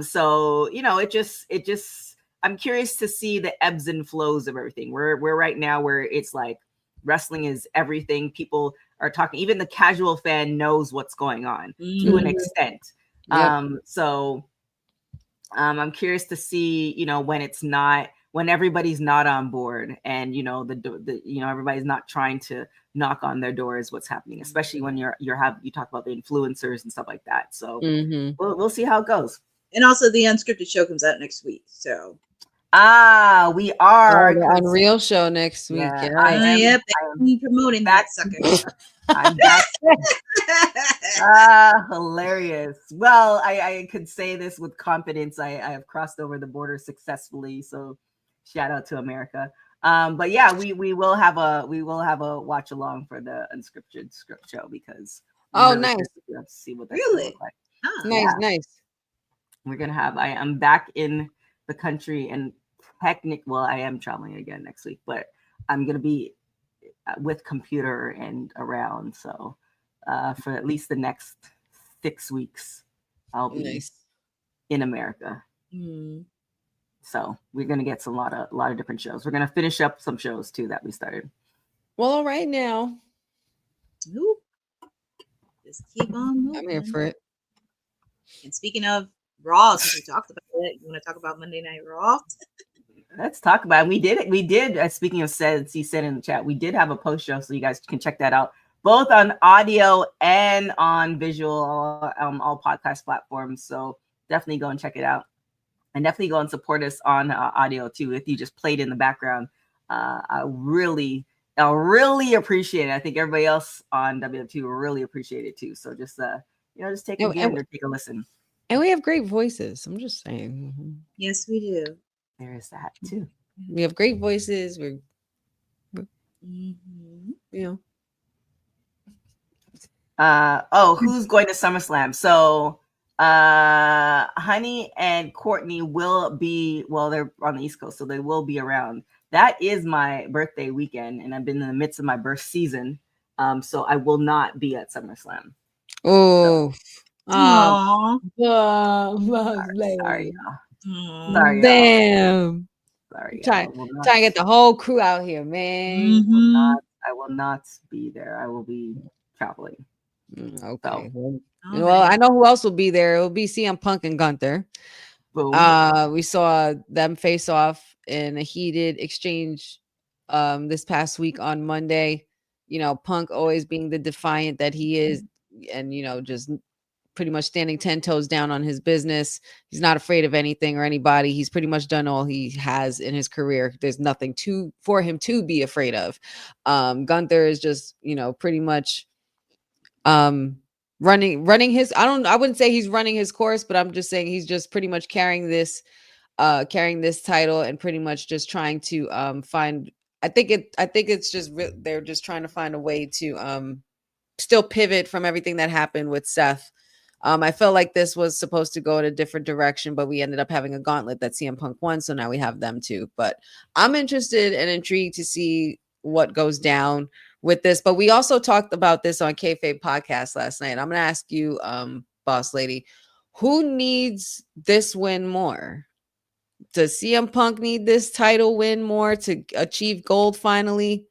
So, it just, I'm curious to see the ebbs and flows of everything. We're right now where it's like wrestling is everything. People are talking, even the casual fan knows what's going on to an extent. So I'm curious to see, when everybody's not on board, and everybody's not trying to knock on their doors, what's happening, especially when you talk about the influencers and stuff like that. So we'll see how it goes. And also the unscripted show comes out next week. So we are the Unreal show next week. Yeah, I am promoting that sucker. I'm back. Hilarious. Well, I could say this with confidence. I have crossed over the border successfully. So shout out to America. But yeah, we will have a watch along for the unscripted script show, because nice. We have to see what that's gonna look like. Nice. We're gonna have. I'm back in the country, and I am traveling again next week, but I'm gonna be with computer and around. So for at least the next 6 weeks, I'll be in America. So we're gonna get a lot of different shows. We're gonna finish up some shows too that we started. Well, all right now. Just keep on moving. I'm here for it. And speaking of Raw, since we talked about it, you want to talk about Monday Night Raw? Let's talk about it. We did. Speaking of he said in the chat, we did have a post show, so you guys can check that out, both on audio and on visual, all podcast platforms. So definitely go and check it out. And definitely go and support us on audio too. If you just played in the background, I'll really appreciate it. I think everybody else on WW2 will really appreciate it too. So just just take a gander, take a listen. And we have great voices. I'm just saying. Yes, we do. There is that too. We have great voices. We're you know. Who's going to SummerSlam? So Honey and Courtney will be, well, they're on the East Coast, so they will be around. That is my birthday weekend, and I've been in the midst of my birth season. So I will not be at SummerSlam. Oh, Aww. Sorry, y'all. Sorry, damn. Sorry, trying to get the whole crew out here, man. I will not be there. I will be traveling. Okay. So. Well, I know who else will be there. It will be CM Punk and Gunther. Boom. We saw them face off in a heated exchange this past week on Monday. You know, Punk always being the defiant that he is, and just pretty much standing 10 toes down on his business. He's not afraid of anything or anybody. He's pretty much done all he has in his career. There's nothing for him to be afraid of. Gunther is just, pretty much running his, I wouldn't say he's running his course, but I'm just saying he's just pretty much carrying this title and pretty much just trying to find, I think it's just they're just trying to find a way to still pivot from everything that happened with Seth. I felt like this was supposed to go in a different direction, but we ended up having a gauntlet that CM Punk won, so now we have them too. But I'm interested and intrigued to see what goes down with this. But we also talked about this on Kayfabe podcast last night. I'm going to ask you, boss lady, who needs this win more? Does CM Punk need this title win more to achieve gold finally?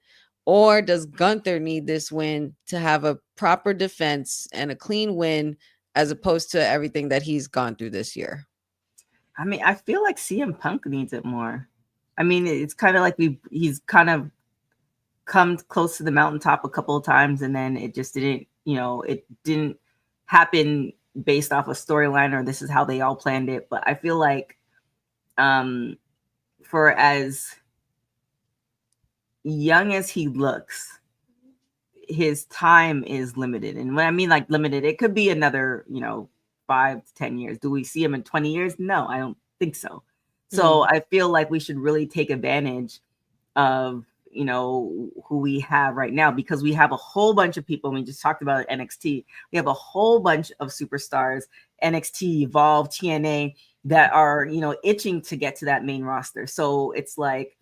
Or does Gunther need this win to have a proper defense and a clean win as opposed to everything that he's gone through this year? I mean, I feel like CM Punk needs it more. I mean, it's kind of like he's kind of come close to the mountaintop a couple of times, and then it just didn't, it didn't happen based off a storyline or this is how they all planned it. But I feel like for as young as he looks, his time is limited. And when I mean like limited, it could be another, 5 to 10 years. Do we see him in 20 years? No, I don't think so. So I feel like we should really take advantage of, who we have right now, because we have a whole bunch of people. We just talked about NXT. We have a whole bunch of superstars, NXT, Evolve, TNA, that are, itching to get to that main roster. So it's like,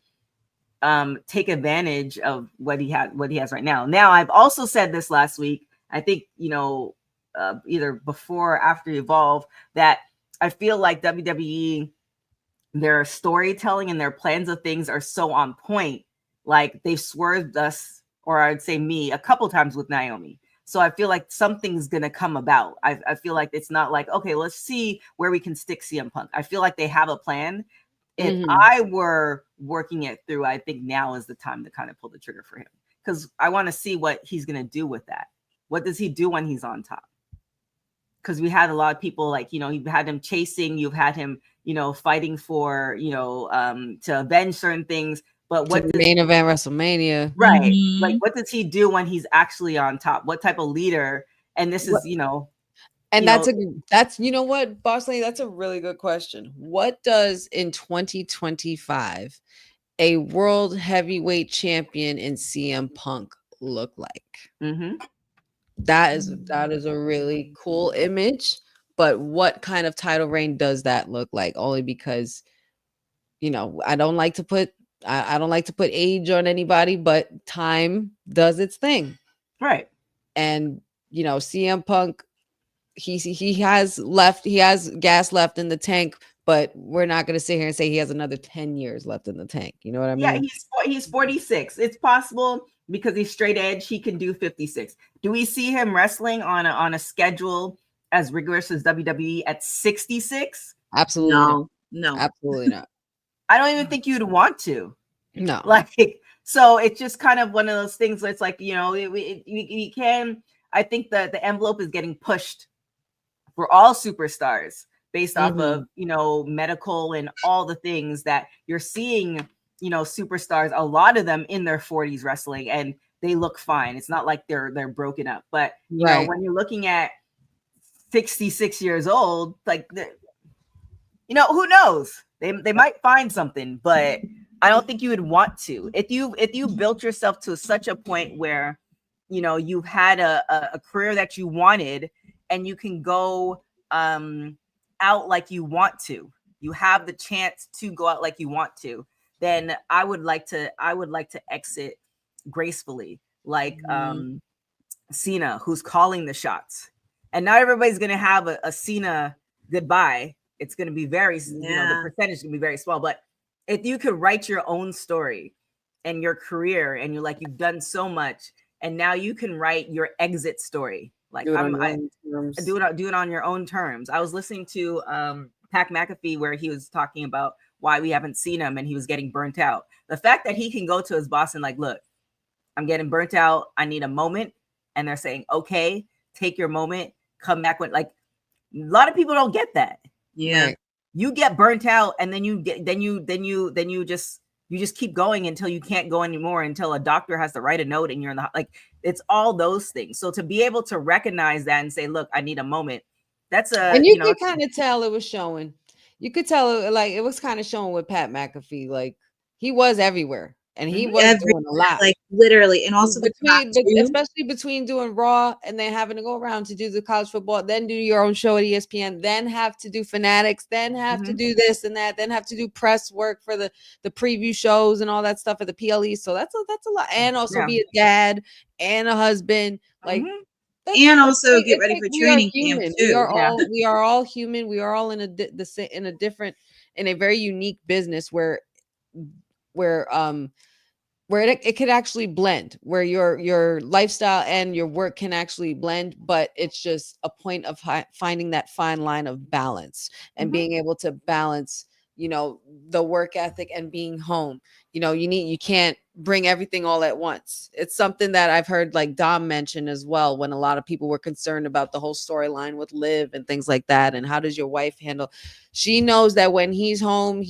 take advantage of what he has right now. Now, I've also said this last week, I think, either before or after Evolve, that I feel like WWE, their storytelling and their plans of things are so on point. Like they've swerved us, or I'd say me, a couple times with Naomi. So I feel like something's going to come about. I feel like it's not like, okay, let's see where we can stick CM Punk. I feel like they have a plan. If I were working it through, I think now is the time to kind of pull the trigger for him, because I want to see what he's going to do with that. What does he do when he's on top? Because we had a lot of people like, you've had him chasing, you've had him, fighting for, to avenge certain things. But what does main event WrestleMania, right? Like, what does he do when he's actually on top? What type of leader? And this is, and that's what, boss lady, that's a really good question. What does in 2025 a world heavyweight champion in CM Punk look like? That is a really cool image, but what kind of title reign does that look like? Only because, I don't like to put age on anybody, but time does its thing. Right. And, CM Punk, he has gas left in the tank, but we're not going to sit here and say he has another 10 years left in the tank. You know what I mean? Yeah, he's 46. It's possible because he's straight edge. He can do 56. Do we see him wrestling on a schedule as rigorous as WWE at 66? Absolutely no, absolutely not. I don't even think you'd want to. No. So it's just kind of one of those things where it's like, we can, I think that the envelope is getting pushed for all superstars based off of, you know, medical and all the things that you're seeing, you know, superstars, a lot of them in their 40s wrestling, and they look fine. It's not like they're broken up. But, you know, when you're looking at 66 years old, like, you know, who knows? They might find something, but I don't think you would want to. If you built yourself to such a point where, you know, you've had a career that you wanted, and you can go out like you want to, you have the chance to go out like you want to, then I would like to exit gracefully, like Cena, who's calling the shots. And not everybody's gonna have a Cena goodbye. It's gonna be very, you know, the percentage is gonna be very small. But if you could write your own story and your career, and you're like, you've done so much, and now you can write your exit story. Like, do it on your own terms. I was listening to Pat McAfee, where he was talking about why we haven't seen him, and he was getting burnt out. The fact that he can go to his boss and like, look, I'm getting burnt out, I need a moment, and they're saying, okay, take your moment, come back when, like, a lot of people don't get that. You get burnt out, and then you just keep going until you can't go anymore, until a doctor has to write a note and you're in the, like, it's all those things. So to be able to recognize that and say, look, I need a moment, that's and you could kind of tell it was showing. You could tell, like, it was kind of showing with Pat McAfee. Like, he was everywhere, and he was doing a lot, like, literally. And also especially between doing Raw and then having to go around to do the college football, then do your own show at ESPN, then have to do Fanatics, then have to do this and that, then have to do press work for the preview shows and all that stuff at the PLE. So that's a lot. And also be a dad and a husband, like, and also get ready for training camp too. We are all human. We are all in a very unique business where it could actually blend, where your lifestyle and your work can actually blend, but it's just a point of finding that fine line of balance and being able to balance, you know, the work ethic and being home. You know, you can't bring everything all at once. It's something that I've heard, like, Dom mention as well, when a lot of people were concerned about the whole storyline with Liv and things like that. And how does your wife handle? She knows that when he's home,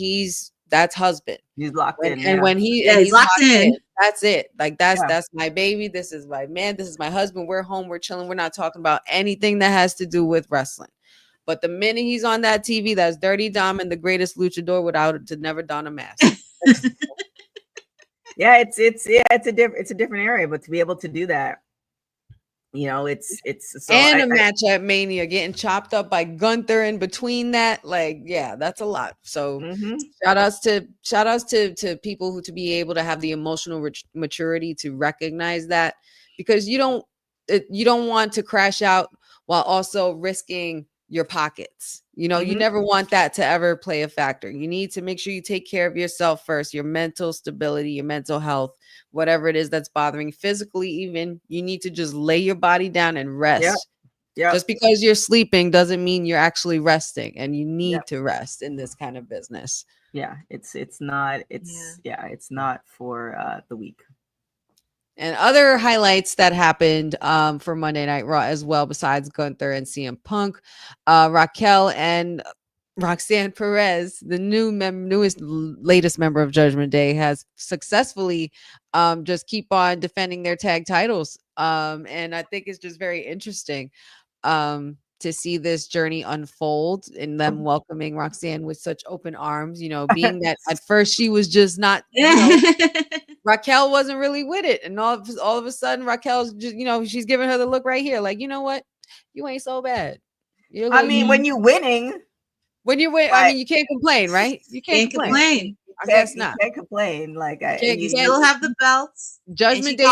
that's husband. He's locked in. And when he's locked in, that's it. Like, that's my baby. This is my man. This is my husband. We're home. We're chilling. We're not talking about anything that has to do with wrestling. But the minute he's on that TV, that's Dirty Dom and the greatest luchador without to never don a mask. It's a different area, but to be able to do that, you know, it's so, and a match at Mania getting chopped up by Gunther in between that, like, yeah, that's a lot. So shout outs to people who to be able to have the emotional maturity to recognize that, because you don't want to crash out while also risking your pockets. You know, you never want that to ever play a factor. You need to make sure you take care of yourself first, your mental stability, your mental health, whatever it is that's bothering physically. Even you need to just lay your body down and rest. Just because you're sleeping doesn't mean you're actually resting, and you need to rest in this kind of business. It's not for the weak. And other highlights that happened for Monday Night Raw as well, besides Gunther and CM Punk, Raquel and Roxanne Perez, the latest member of Judgment Day, has successfully just keep on defending their tag titles. And I think it's just very interesting to see this journey unfold, and them welcoming Roxanne with such open arms, you know, being that at first she was just not, you know, Raquel wasn't really with it. And all of a sudden Raquel's just, you know, she's giving her the look right here. Like, you know what? You ain't so bad. When you're winning, I mean, you can't complain, right? You can't complain. I guess not. You can't complain. Like, you still have the belts. Judgment Day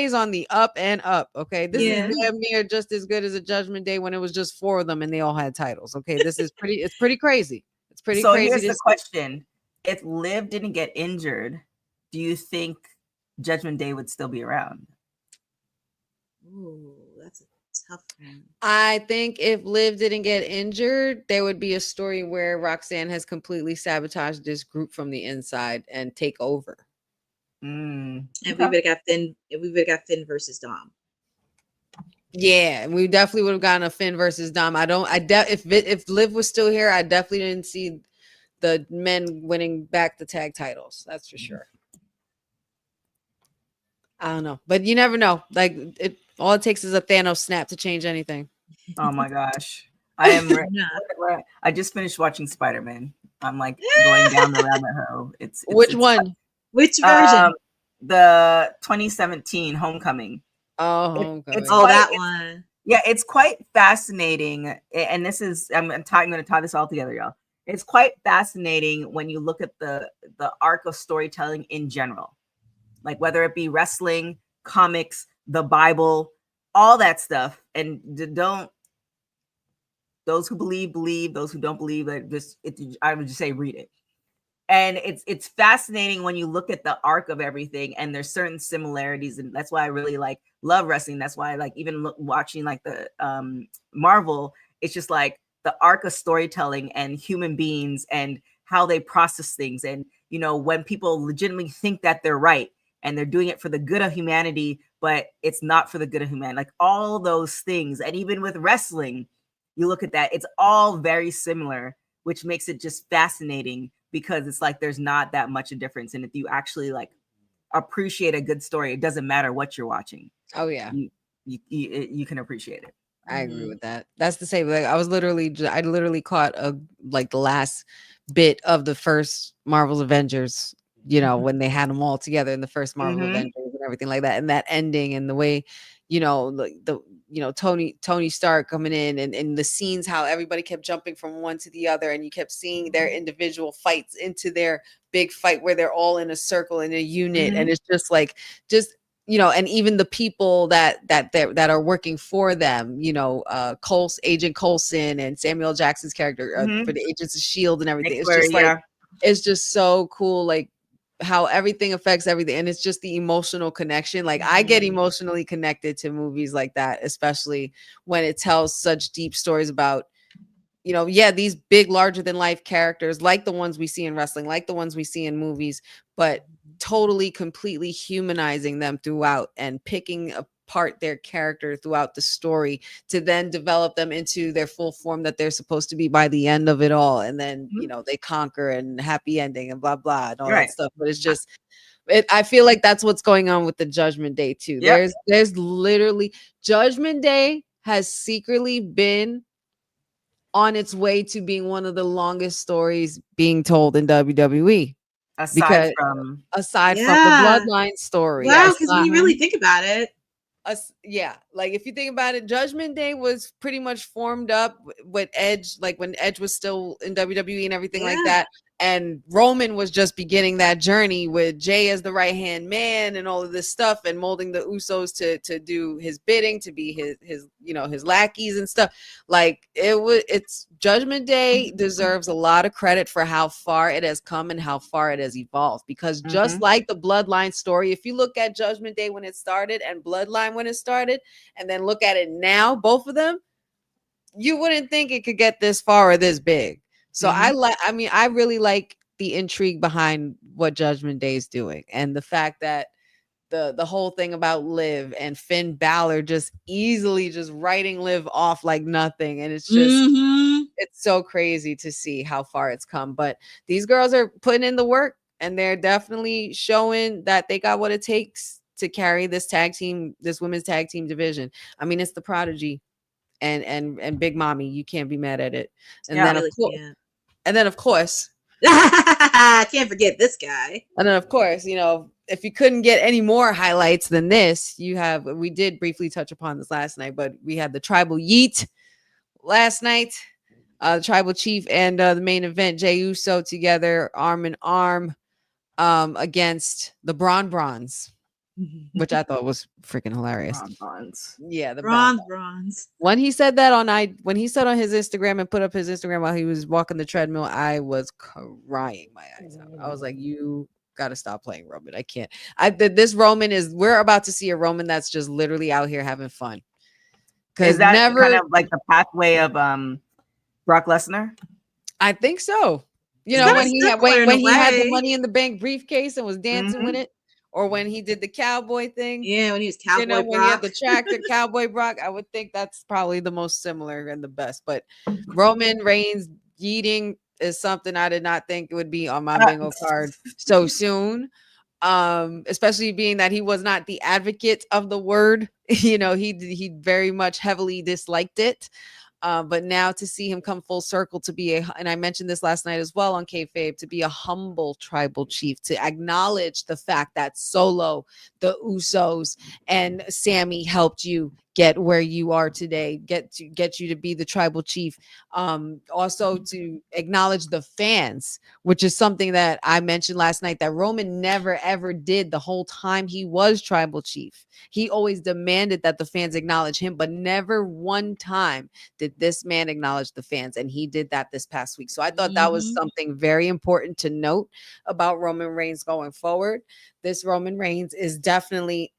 is on the up and up. Okay, this is damn near just as good as a Judgment Day when it was just 4 of them and they all had titles. Okay, this is pretty. It's pretty crazy. It's pretty crazy. So here's the question: if Liv didn't get injured, do you think Judgment Day would still be around? Ooh, that's a tough one. I think if Liv didn't get injured, there would be a story where Roxanne has completely sabotaged this group from the inside and take over. And we would have got Finn versus Dom. Yeah, we definitely would have gotten a Finn versus Dom. If Liv was still here, I definitely didn't see the men winning back the tag titles. That's for sure. I don't know, but you never know. Like all it takes is a Thanos snap to change anything. Oh my gosh, I just finished watching Spider-Man. I'm like going down the rabbit hole. Which one? Which version? The 2017 Homecoming. Oh, Homecoming. That one. Yeah, it's quite fascinating. And this is, I'm going to tie this all together, y'all. It's quite fascinating when you look at the arc of storytelling in general, like whether it be wrestling, comics, the Bible, all that stuff. And those who believe, those who don't believe, I would just say read it. And it's fascinating when you look at the arc of everything, and there's certain similarities, and that's why I really love wrestling. That's why I like even watching like the Marvel. It's just like the arc of storytelling and human beings and how they process things, and when people legitimately think that they're right and they're doing it for the good of humanity, but it's not for the good of humanity. Like all those things, and even with wrestling, you look at that; it's all very similar, which makes it just fascinating. Because it's like there's not that much a difference, and if you actually like appreciate a good story, it doesn't matter what you're watching. Oh yeah, you can appreciate it. I agree with that. That's the same. Like I literally caught the last bit of the first Marvel's Avengers. When they had them all together in the first Marvel Avengers and everything like that, and that ending and the way, Tony Stark coming in and the scenes, how everybody kept jumping from one to the other, and you kept seeing their individual fights into their big fight where they're all in a circle in a unit, and it's just and even the people that are working for them, Agent Coulson and Samuel Jackson's character for the Agents of S.H.I.E.L.D. and everything. It's just it's just so cool, like how everything affects everything, and it's just the emotional connection. Like I get emotionally connected to movies like that, especially when it tells such deep stories about these big larger than life characters, like the ones we see in wrestling, like the ones we see in movies, but totally completely humanizing them throughout and picking apart their character throughout the story to then develop them into their full form that they're supposed to be by the end of it all. And then they conquer and happy ending and blah blah and all that stuff. But it's just I feel like that's what's going on with the Judgment Day too. There's literally Judgment Day has secretly been on its way to being one of the longest stories being told in WWE. Aside from the Bloodline story. Wow, because when you really think about it. Like if you think about it, Judgment Day was pretty much formed up with Edge, like when Edge was still in WWE and everything like that. And Roman was just beginning that journey with Jay as the right-hand man and all of this stuff, and molding the Usos to do his bidding, to be his lackeys and stuff. Like it's Judgment Day deserves a lot of credit for how far it has come and how far it has evolved, because just like the Bloodline story, if you look at Judgment Day when it started and Bloodline when it started, and then look at it now, both of them, you wouldn't think it could get this far or this big. So I really like the intrigue behind what Judgment Day is doing, and the fact that the whole thing about Liv and Finn Balor just easily just writing Liv off like nothing. And it's just, it's so crazy to see how far it's come. But these girls are putting in the work, and they're definitely showing that they got what it takes to carry this women's tag team division. I mean, it's the Prodigy and Big Mommy. You can't be mad at it. And then of course, I can't forget this guy. And then of course, if you couldn't get any more highlights than this, we did briefly touch upon this last night, but we had the Tribal Yeet last night, the Tribal Chief and the main event, Jey Uso together arm in arm against the Bronze, which I thought was freaking hilarious. Yeah, the Bronze. When he said that on his Instagram and put up his Instagram while he was walking the treadmill, I was crying my eyes out. I was like, you gotta stop playing Roman. I can't. This Roman we're about to see a Roman that's just literally out here having fun. Is that kind of like the pathway of Brock Lesnar? I think so. When he had the Money in the Bank briefcase and was dancing with it. or when he did the cowboy thing. Yeah, when he was Cowboy Brock. When he had the tractor, Cowboy Brock, I would think that's probably the most similar and the best. But Roman Reigns yeeting is something I did not think it would be on my bingo card so soon. Especially being that he was not the advocate of the word. He very much heavily disliked it. But now to see him come full circle to be and I mentioned this last night as well on kayfabe, to be a humble tribal chief, to acknowledge the fact that Solo, the Usos, and Sammy helped you get where you are today, get you to be the tribal chief. Also to acknowledge the fans, which is something that I mentioned last night that Roman never ever did the whole time he was tribal chief. He always demanded that the fans acknowledge him, but never one time did this man acknowledge the fans, and he did that this past week. So I thought that was something very important to note about Roman Reigns going forward. This Roman Reigns is definitely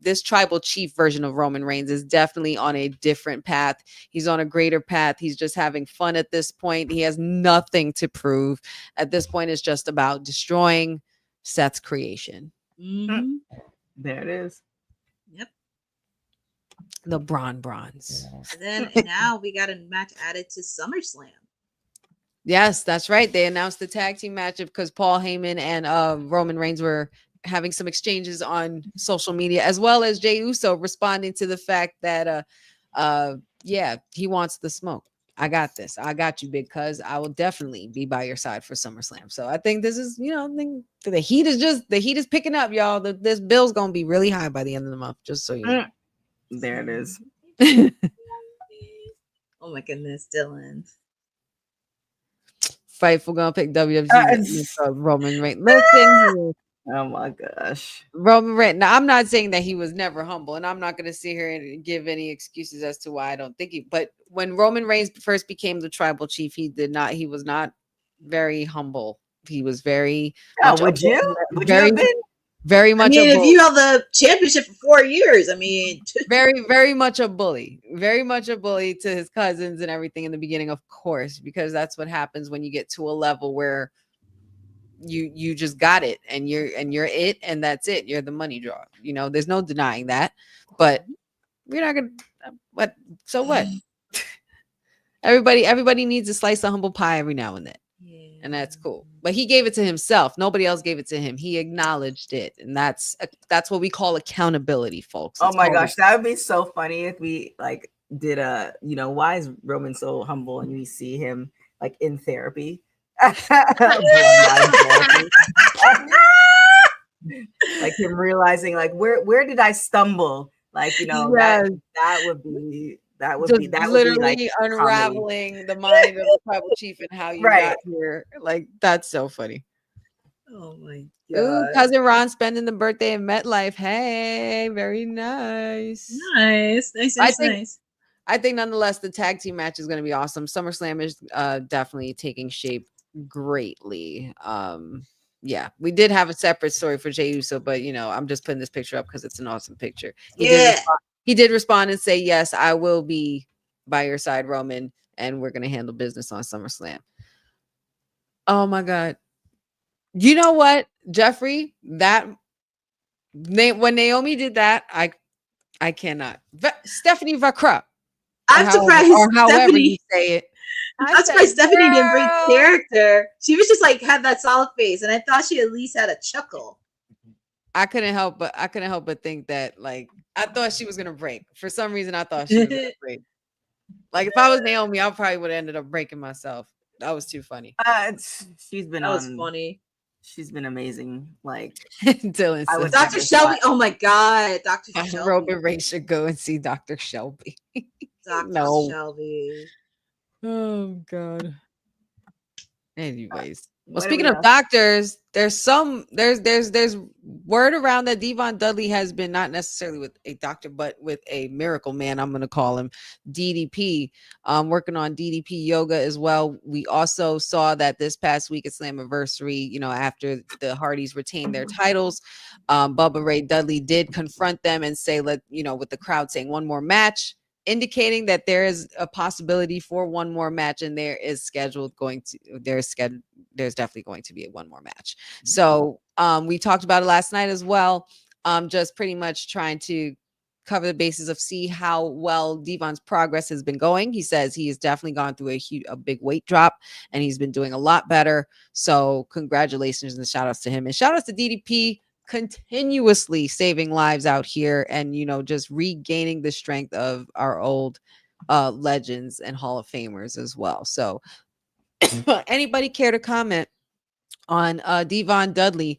this tribal chief version of Roman Reigns is definitely on a different path. He's on a greater path. He's just having fun at this point. He has nothing to prove. At this point, it's just about destroying Seth's creation. There it is. Yep. The bronze. And now we got a match added to SummerSlam. Yes, that's right. They announced the tag team matchup because Paul Heyman and Roman Reigns were having some exchanges on social media, as well as Jey Uso responding to the fact that he wants the smoke. I got this. I got you, big cuz. I will definitely be by your side for SummerSlam. So I think this is, I think the heat is picking up, y'all. This bill's gonna be really high by the end of the month, just so you know. There it is. Oh my goodness, Dylan. Fightful gonna pick WWE Roman Reigns. Listen. Oh my gosh. Roman Reigns. Now, I'm not saying that he was never humble, and I'm not going to sit here and give any excuses as to why I don't think but when Roman Reigns first became the tribal chief, he was not very humble. He was very Would you have been? Very much. If you held the championship for 4 years, very, very much a bully. Very much a bully to his cousins and everything in the beginning, of course, because that's what happens when you get to a level where you just got it and you're it, and that's it. You're the money draw. There's no denying that. But we're not gonna. What? Everybody needs a slice of humble pie every now and then. And that's cool. But he gave it to himself. Nobody else gave it to him. He acknowledged it. And that's what we call accountability, folks. Oh my gosh, that would be so funny if we did why is Roman so humble, and we see him in therapy. Him realizing where did I stumble? Yes. that would be literally unraveling comedy. The mind of the tribal chief and how you got here. That's so funny. Oh my god. Ooh, cousin Ron spending the birthday in MetLife. Hey, very nice. Nice. I think nonetheless the tag team match is going to be awesome. SummerSlam is definitely taking shape greatly. We did have a separate story for Jey Uso, but I'm just putting this picture up because it's an awesome picture. He did respond and say, yes, I will be by your side, Roman, and we're going to handle business on SummerSlam. Oh my God. You know what, Jeffrey, when Naomi did that, I cannot. Stephanie Vakra. I'm surprised however you say it. I'm surprised Stephanie didn't break character. She was just had that solid face, and I thought she at least had a chuckle. I couldn't help but think that I thought she was gonna break. For some reason, I thought she was gonna break. If I was Naomi, I probably would have ended up breaking myself. That was too funny. Was funny. She's been amazing. Dylan says, Dr. Shelby. Oh my God, Dr. Shelby. Roman Reigns should go and see Dr. Shelby. Dr. Shelby. Oh God. Anyways, well, speaking of doctors, there's word around that Devon Dudley has been not necessarily with a doctor, but with a miracle man. I'm going to call him DDP. Working on DDP yoga as well. We also saw that this past week at Slammiversary, after the Hardys retained their titles, Bubba Ray Dudley did confront them and say, with the crowd saying one more match, indicating that there is a possibility for one more match, and there's definitely going to be one more match. So we talked about it last night as well. Just pretty much trying to cover the bases of see how well Devon's progress has been going. He says he has definitely gone through a big weight drop, and he's been doing a lot better. So congratulations and shout outs to him, and shout outs to DDP, continuously saving lives out here, and just regaining the strength of our old legends and Hall of Famers as well. So anybody care to comment on Devon Dudley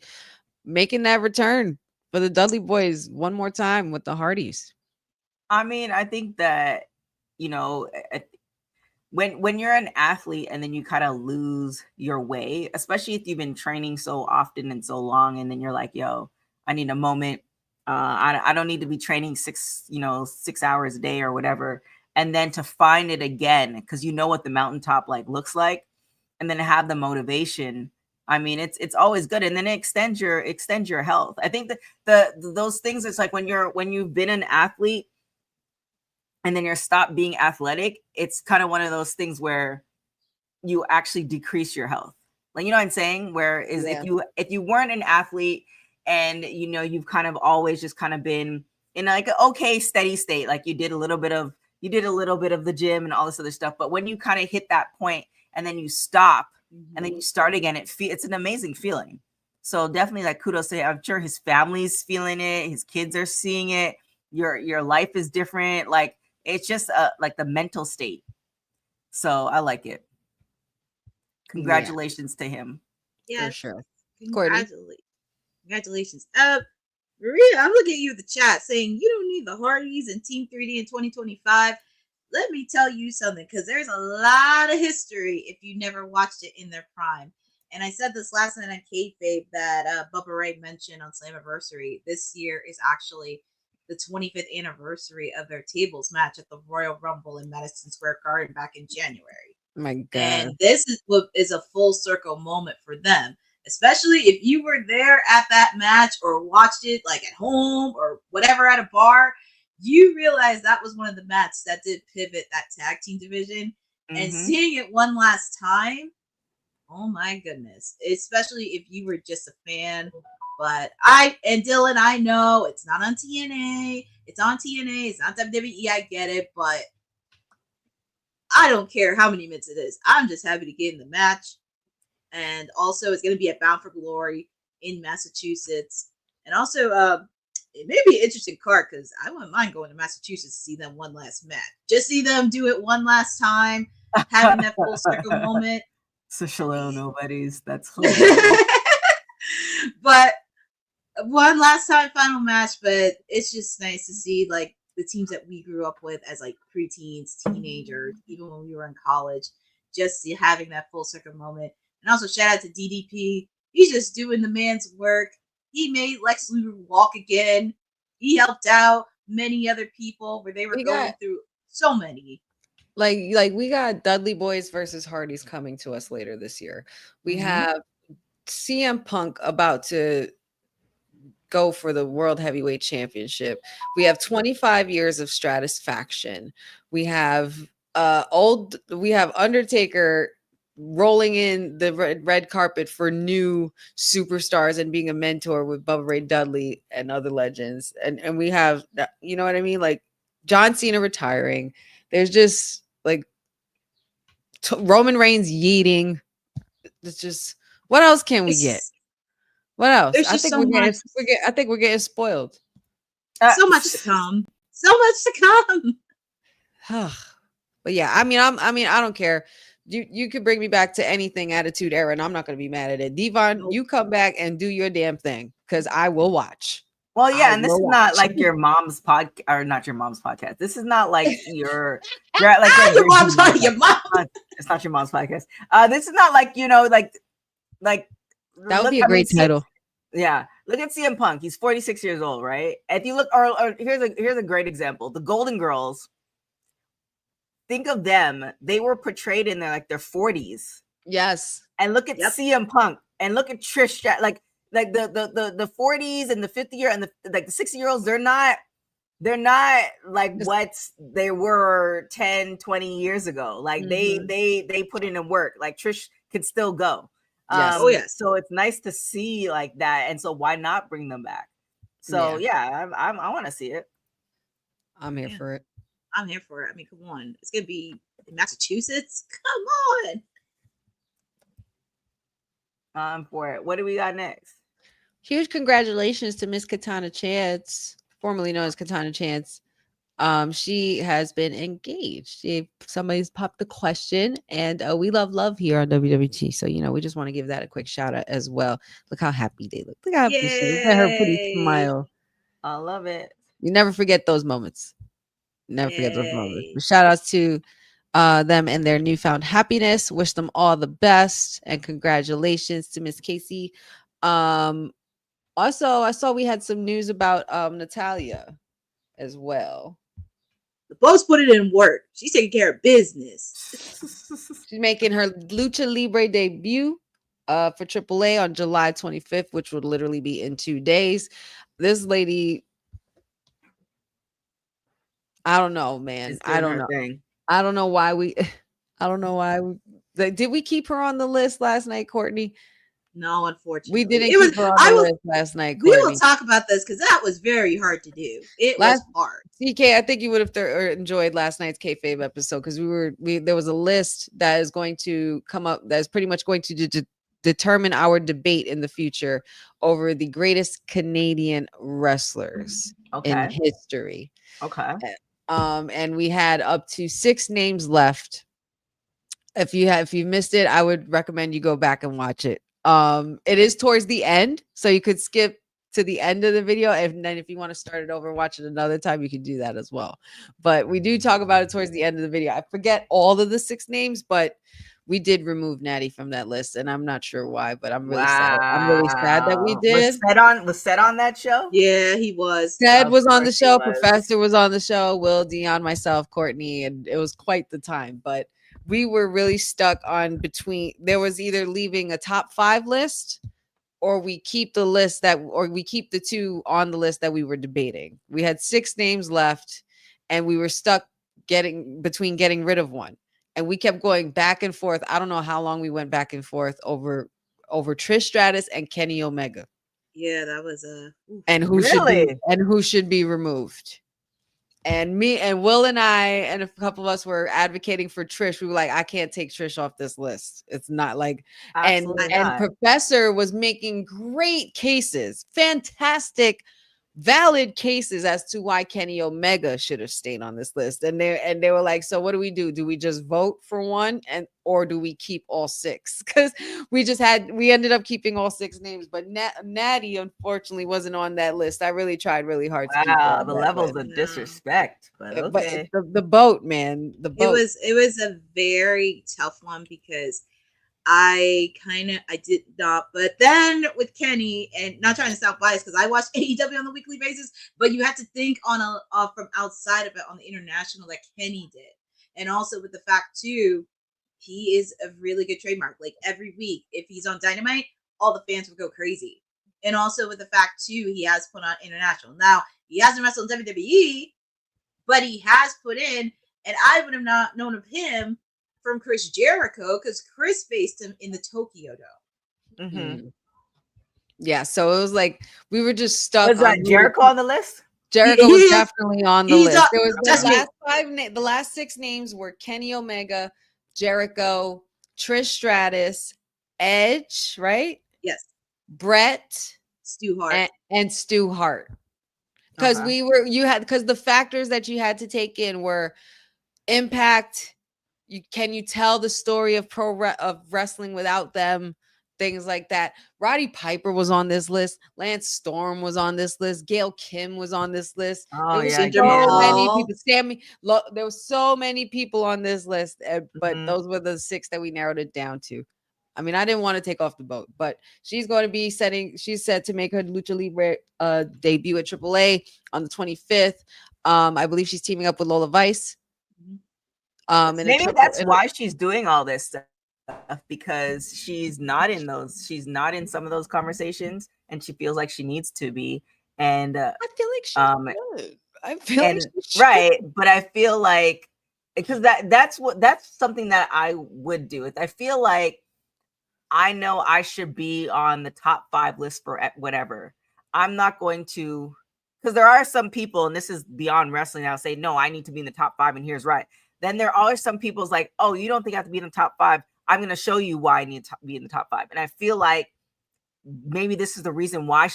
making that return for the Dudley boys one more time with the Hardys? I mean, I think that when you're an athlete and then you kind of lose your way, especially if you've been training so often and so long, and then you're like, yo, I need a moment. I don't need to be training 6 hours a day or whatever. And then to find it again, because you know what the mountaintop looks like, and then to have the motivation. I mean, it's always good. And then it extends your health. I think that those things, it's like when you've been an athlete and then you're stopped being athletic, it's kind of one of those things where you actually decrease your health. Like, you know what I'm saying? Whereas if you weren't an athlete and, you've kind of always just kind of been in like an okay, steady state, like you did a little bit of the gym and all this other stuff. But when you kind of hit that point and then you stop and then you start again, it's an amazing feeling. So definitely kudos to him. I'm sure his family's feeling it. His kids are seeing it. Your life is different. Like, it's just the mental state. So I like it. Congratulations to him. Yeah, for sure. Congratulations. Maria, I'm looking at you in the chat saying you don't need the Hardys and Team 3D in 2025. Let me tell you something, because there's a lot of history if you never watched it in their prime. And I said this last night on Kayfabe that Bubba Ray mentioned on Slammiversary. This year is actually the 25th anniversary of their tables match at the Royal Rumble in Madison Square Garden back in January. My God. And this is a full circle moment for them, especially if you were there at that match or watched it at home or whatever at a bar. You realize that was one of the matches that did pivot that tag team division. And seeing it one last time, oh my goodness, especially if you were just a fan. But Dylan, I know it's not on TNA. It's on TNA. It's not WWE. I get it. But I don't care how many minutes it is. I'm just happy to get in the match. And also, it's going to be at Bound for Glory in Massachusetts. And also, it may be an interesting card, because I wouldn't mind going to Massachusetts to see them one last match. Just see them do it one last time, having that full circle moment. So shallow nobodies. That's hilarious. But one last time final match, but it's just nice to see the teams that we grew up with as preteens, teenagers, even when we were in college, just having that full circle moment. And also shout out to DDP. He's just doing the man's work. He made Lex Luger walk again. He helped out many other people where they were going through so many. Like we got Dudley Boys versus Hardys coming to us later this year. We have CM Punk about to go for the World Heavyweight Championship. We have 25 years of Stratusfaction. We have Undertaker rolling in the red carpet for new superstars and being a mentor with Bubba Ray Dudley and other legends. And we have, you know what I mean? John Cena retiring. There's just Roman Reigns yeeting. It's just, what else can we get? What else? I think we're getting spoiled. So much to come. So much to come. But yeah, I mean, I don't care. You could bring me back to anything Attitude Era, and I'm not going to be mad at it. Devon, you come back and do your damn thing, because I will watch. Well, yeah, and this is not like your mom's podcast, or not your mom's podcast. This is not like your your mom's podcast. Your mom. It's not your mom's podcast. This is not like that would be a great title. Yeah, look at CM Punk. He's 46 years old, right? If you look, or here's a great example: the Golden Girls. Think of them; they were portrayed in their 40s. Yes, and look at CM Punk, and look at Trish. The 40s and the 50-year and the 60-year-olds. They're not they're not like what they were 10, 20 years ago. Like they put in the work. Like Trish could still go. Yes. So it's nice to see like that. And so why not bring them back? So I want to see it. I'm here for it. I'm here for it. I mean, come on. It's going to be in Massachusetts. Come on. I'm for it. What do we got next? Huge congratulations to Miss Katana Chance, formerly known as Katana Chance. She has been engaged. Somebody's popped the question, and we love here on WWT. So, we just want to give that a quick shout out as well. Look how happy they look. Look how happy she is. Look at her pretty smile. I love it. You never forget those moments. Never forget those moments. But shout outs to them and their newfound happiness. Wish them all the best, and congratulations to Miss Casey. Also, I saw we had some news about Natalia as well. The boss put it in work. She's taking care of business. She's making her Lucha Libre debut for AAA on July 25th, which would literally be in 2 days. This lady, I don't know, man. I don't know. I don't know why did we keep her on the list last night, Courtney? No, unfortunately. We didn't keep her on the list last night, Courtney. We will talk about this because that was very hard to do. It was hard. CK, I think you would have enjoyed last night's kayfabe episode because there was a list that is going to come up that is pretty much going to determine our debate in the future over the greatest Canadian wrestlers in history. Okay. And we had up to 6 names left. If you missed it, I would recommend you go back and watch it. It is towards the end, so you could skip to the end of the video, and then if you want to start it over, watch it another time, you can do that as well. But we do talk about it towards the end of the video. I forget all of the 6 names, but we did remove Natty from that list, and I'm not sure why, but I'm really sad. I'm really sad that we did. Was Seth on that show? Yeah, he was. Ted was on the show. Professor was on the show. Will, Dion, myself, Courtney, and it was quite the time. But we were really stuck on between. There was either leaving a top 5 list, or we keep the list or we keep the 2 on the list that we were debating. We had 6 names left, and we were stuck getting rid of one. And we kept going back and forth. I don't know how long we went back and forth over Trish Stratus and Kenny Omega. Yeah, that was and who should be removed. And me and Will and I and a couple of us were advocating for Trish. We were like, I can't take Trish off this list. It's not like and Professor was making great cases, fantastic, valid cases as to why Kenny Omega should have stayed on this list. And they were like, so what do we do? Do we just vote for one or do we keep all 6? Because we ended up keeping all 6 names, but Natty unfortunately wasn't on that list. I really tried really hard to keep her on the levels of disrespect. But okay. But the boat, man. The boat. It was a very tough one because I did not, but then with Kenny, and not trying to sound biased because I watch AEW on a weekly basis, but you have to think on from outside of it on the international that Kenny did, and also with the fact too, he is a really good trademark. Like every week, if he's on Dynamite, all the fans would go crazy, and also with the fact too, he has put on international. Now he hasn't wrestled in WWE, but he has put in, and I would have not known of him from Chris Jericho because Chris faced him in the Tokyo Dome. Mm-hmm. Yeah, so it was like we were just stuck. Was that Jericho on the list? Jericho was definitely on the list. There was the last 6 names were Kenny Omega, Jericho, Trish Stratus, Edge, right? Yes. Brett, Stu Hart, and Stu Hart. Because because the factors that you had to take in were Impact. Can you tell the story of of wrestling without them? Things like that. Roddy Piper was on this list. Lance Storm was on this list. Gail Kim was on this list. Oh, there yeah. So many people. There were so many people on this list, but those were the 6 that we narrowed it down to. I mean, I didn't want to take off the boat, but she's going to be she's set to make her Lucha Libre debut at AAA on the 25th. I believe she's teaming up with Lola Vice. Maybe that's why she's doing all this stuff, because she's not in some of those conversations, and she feels like she needs to be. And I feel like she should. I feel And like she should. right, but I feel like because that's something that I would do. Is I feel like I know I should be on the top 5 list for whatever. I'm not going to, because there are some people, and this is beyond wrestling, I'll say, no, I need to be in the top 5, and here's right. Then there are some people's like, oh, you don't think I have to be in the top 5. I'm going to show you why I need to be in the top 5. And I feel like maybe this is the reason why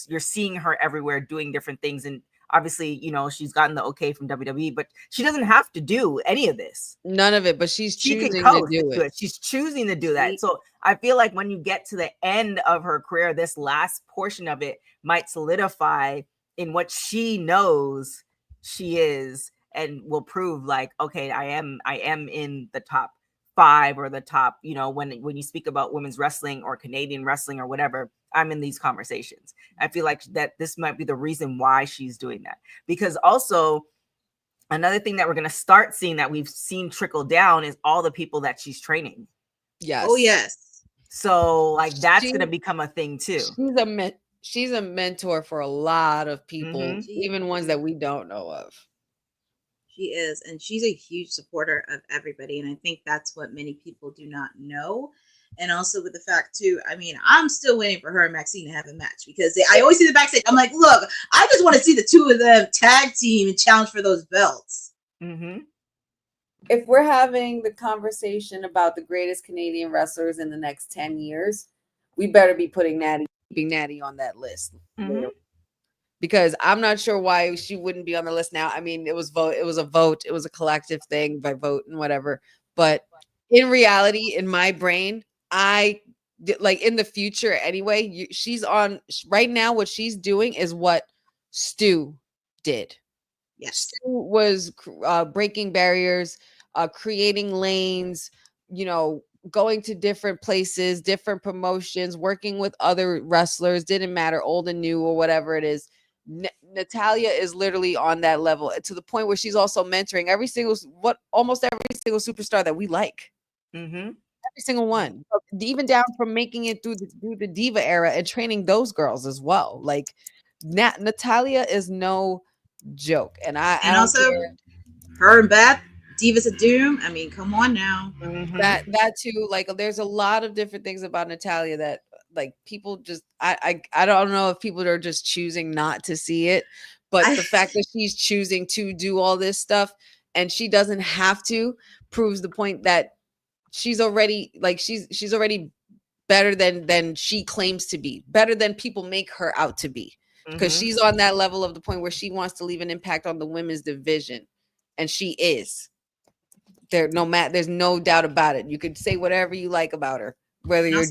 you're seeing her everywhere doing different things. And obviously, she's gotten the okay from WWE, but she doesn't have to do any of this. None of it, but she can choosing coast to do it. She's choosing to do that. So I feel like when you get to the end of her career, this last portion of it might solidify in what she knows she is, and will prove like, okay, I am in the top 5 or the top, when you speak about women's wrestling or Canadian wrestling or whatever, I'm in these conversations. I feel like that this might be the reason why she's doing that. Because also another thing that we're going to start seeing that we've seen trickle down is all the people that she's training. Yes. Oh, yes. So like that's going to become a thing too. She's a mentor for a lot of people, even ones that we don't know of. She is, and she's a huge supporter of everybody, and I think that's what many people do not know. And also with the fact too, I mean, I'm still waiting for her and Maxine to have a match, because I always see the backstage. I'm like, look, I just want to see the two of them tag team and challenge for those belts. If we're having the conversation about the greatest Canadian wrestlers in the next 10 years, we better be putting Natty on that list. Because I'm not sure why she wouldn't be on the list now. I mean, it was a vote. It was a collective thing by vote and whatever. But in reality, in my brain, like in the future anyway, she's on right now. What she's doing is what Stu did. Yes. Stu was breaking barriers, creating lanes, going to different places, different promotions, working with other wrestlers, didn't matter, old and new or whatever it is. Natalya is literally on that level, to the point where she's also mentoring almost every single superstar that we like. Every single one, even down from making it through the Diva era and training those girls as well. Like Natalya is no joke, and also care. Her and Beth, Divas of Doom. I mean, come on now. That too. Like, there's a lot of different things about Natalya that, like, people just I don't know if people are just choosing not to see it, but the fact that she's choosing to do all this stuff and she doesn't have to proves the point that she's already better than she claims to be, better than people make her out to be, because she's on that level of the point where she wants to leave an impact on the women's division, and she is. There's no doubt about it. You could say whatever you like about her, whether you're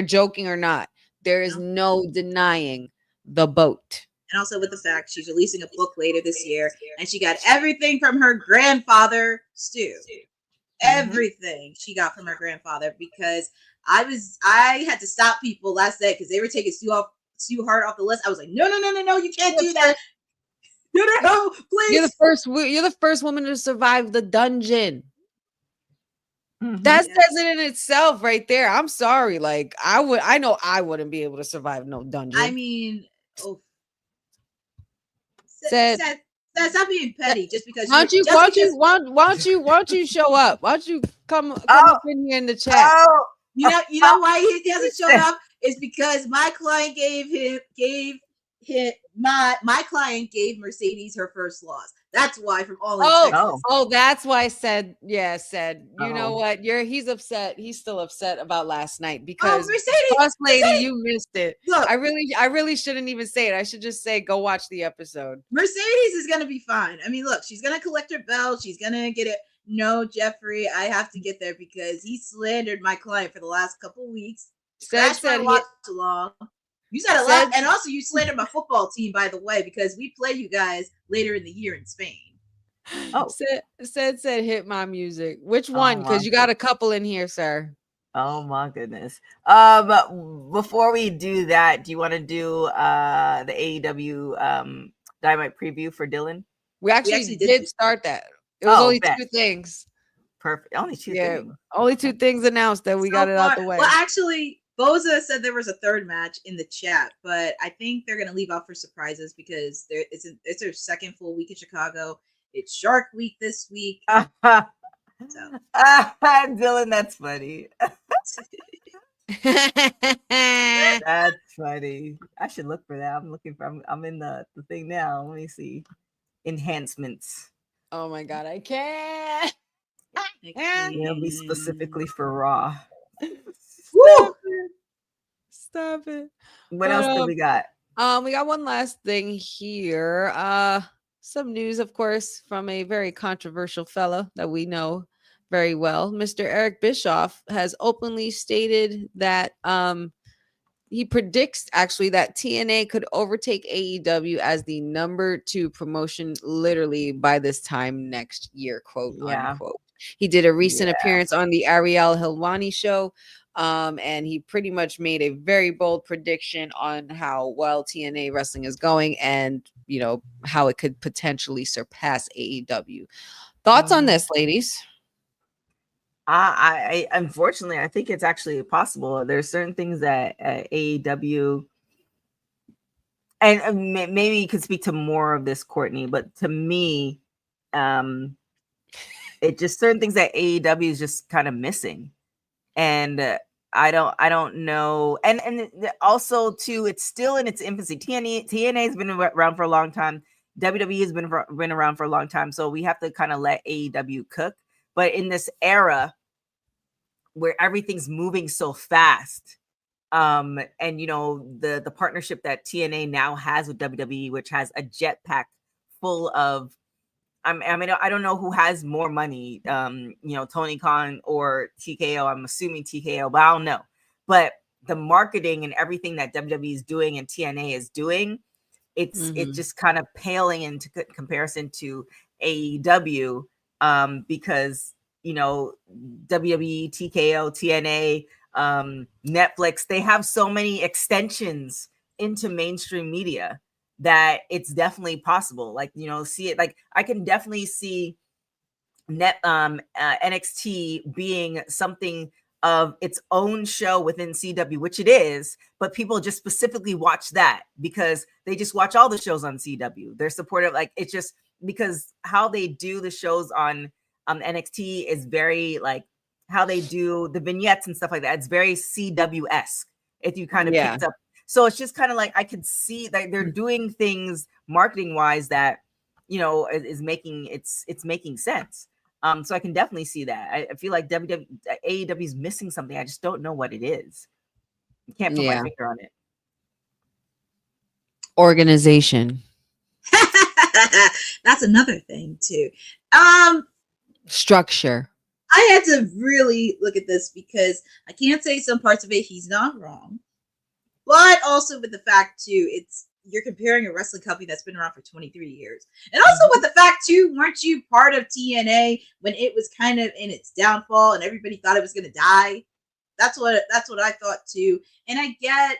joking or not. There is no denying the boat. And also with the fact she's releasing a book later this year, and she got everything from her grandfather, Stu. Everything she got from her grandfather, because I had to stop people last night because they were taking Stu Hart off the list. I was like, no, you can't do that. No, please. You're the first woman to survive the dungeon. That says it in itself right there. I'm sorry. Like, I know I wouldn't be able to survive no dungeon. I mean, stop being petty just because. Why don't you show up? Why don't you come up in here in the chat? You know why he hasn't shown up? It's because my client my client gave Mercedes her first loss. That's why, from all in Texas. That's why said. You know what? He's upset. He's still upset about last night because Mercedes, lady, you missed it. Look, I really shouldn't even say it. I should just say go watch the episode. Mercedes is gonna be fine. I mean, look, she's gonna collect her belt. She's gonna get it. No, Jeffrey, I have to get there because he slandered my client for the last couple weeks. Said too long. You said a lot, and also you slandered my football team, by the way, because we play you guys later in the year in Spain. Said hit my music. Which one? Because you got a couple in here, sir. Oh my goodness. But before we do that, do you want to do the AEW Dynamite preview for Dylan? We actually did start that. It was only two things. Perfect. Only two things. Only two things announced that we got it out the way. Well, actually, Boza said there was a third match in the chat, but I think they're gonna leave out for surprises because it's their second full week in Chicago. It's Shark Week this week. So Dylan, that's funny. That's funny. I should look for that. I'm in the thing now. Let me see. Enhancements. Oh my god, I can't. It'll be specifically for Raw. Stop it. What else do we got? We got one last thing here. Some news, of course, from a very controversial fellow that we know very well. Mr. Eric Bischoff has openly stated that he predicts actually that TNA could overtake AEW as the number 2 promotion literally by this time next year, quote unquote. He did a recent appearance on the Ariel Helwani show, and he pretty much made a very bold prediction on how well TNA wrestling is going and, you know, how it could potentially surpass AEW. Thoughts on this, ladies? I unfortunately, I think it's actually possible. There's certain things that AEW, and maybe you could speak to more of this, Courtney, but to me, it just certain things that AEW is just kind of missing. And I don't know. And also too, it's still in its infancy. TNA has been around for a long time. WWE has been around for a long time. So we have to kind of let AEW cook. But in this era where everything's moving so fast, and you know, the partnership that TNA now has with WWE, which has a jetpack full of, I mean, I don't know who has more money, you know, Tony Khan or TKO. I'm assuming TKO, but I don't know. But the marketing and everything that WWE is doing and TNA is doing, it's just kind of paling into comparison to AEW, because, you know, WWE, TKO, TNA, Netflix, they have so many extensions into mainstream media that it's definitely possible. Like, you know, see it, like I can definitely see NXT being something of its own show within CW, which it is, but people just specifically watch that because they just watch all the shows on CW. They're supportive. Like, it's just because how they do the shows on NXT is very, like, how they do the vignettes and stuff like that. It's very CW-esque, if you kind of picked up. So it's just kind of like I could see that they're doing things marketing wise that, you know, is making it's making sense. So I can definitely see that. I feel like AEW is missing something. I just don't know what it is. I can't put my finger on it. Organization. That's another thing too. Structure. I had to really look at this because I can't say some parts of it he's not wrong, but also with the fact too, you're comparing a wrestling company that's been around for 23 years, and also with the fact too, weren't you part of TNA when it was kind of in its downfall and everybody thought it was going to die? That's what I thought too, and I get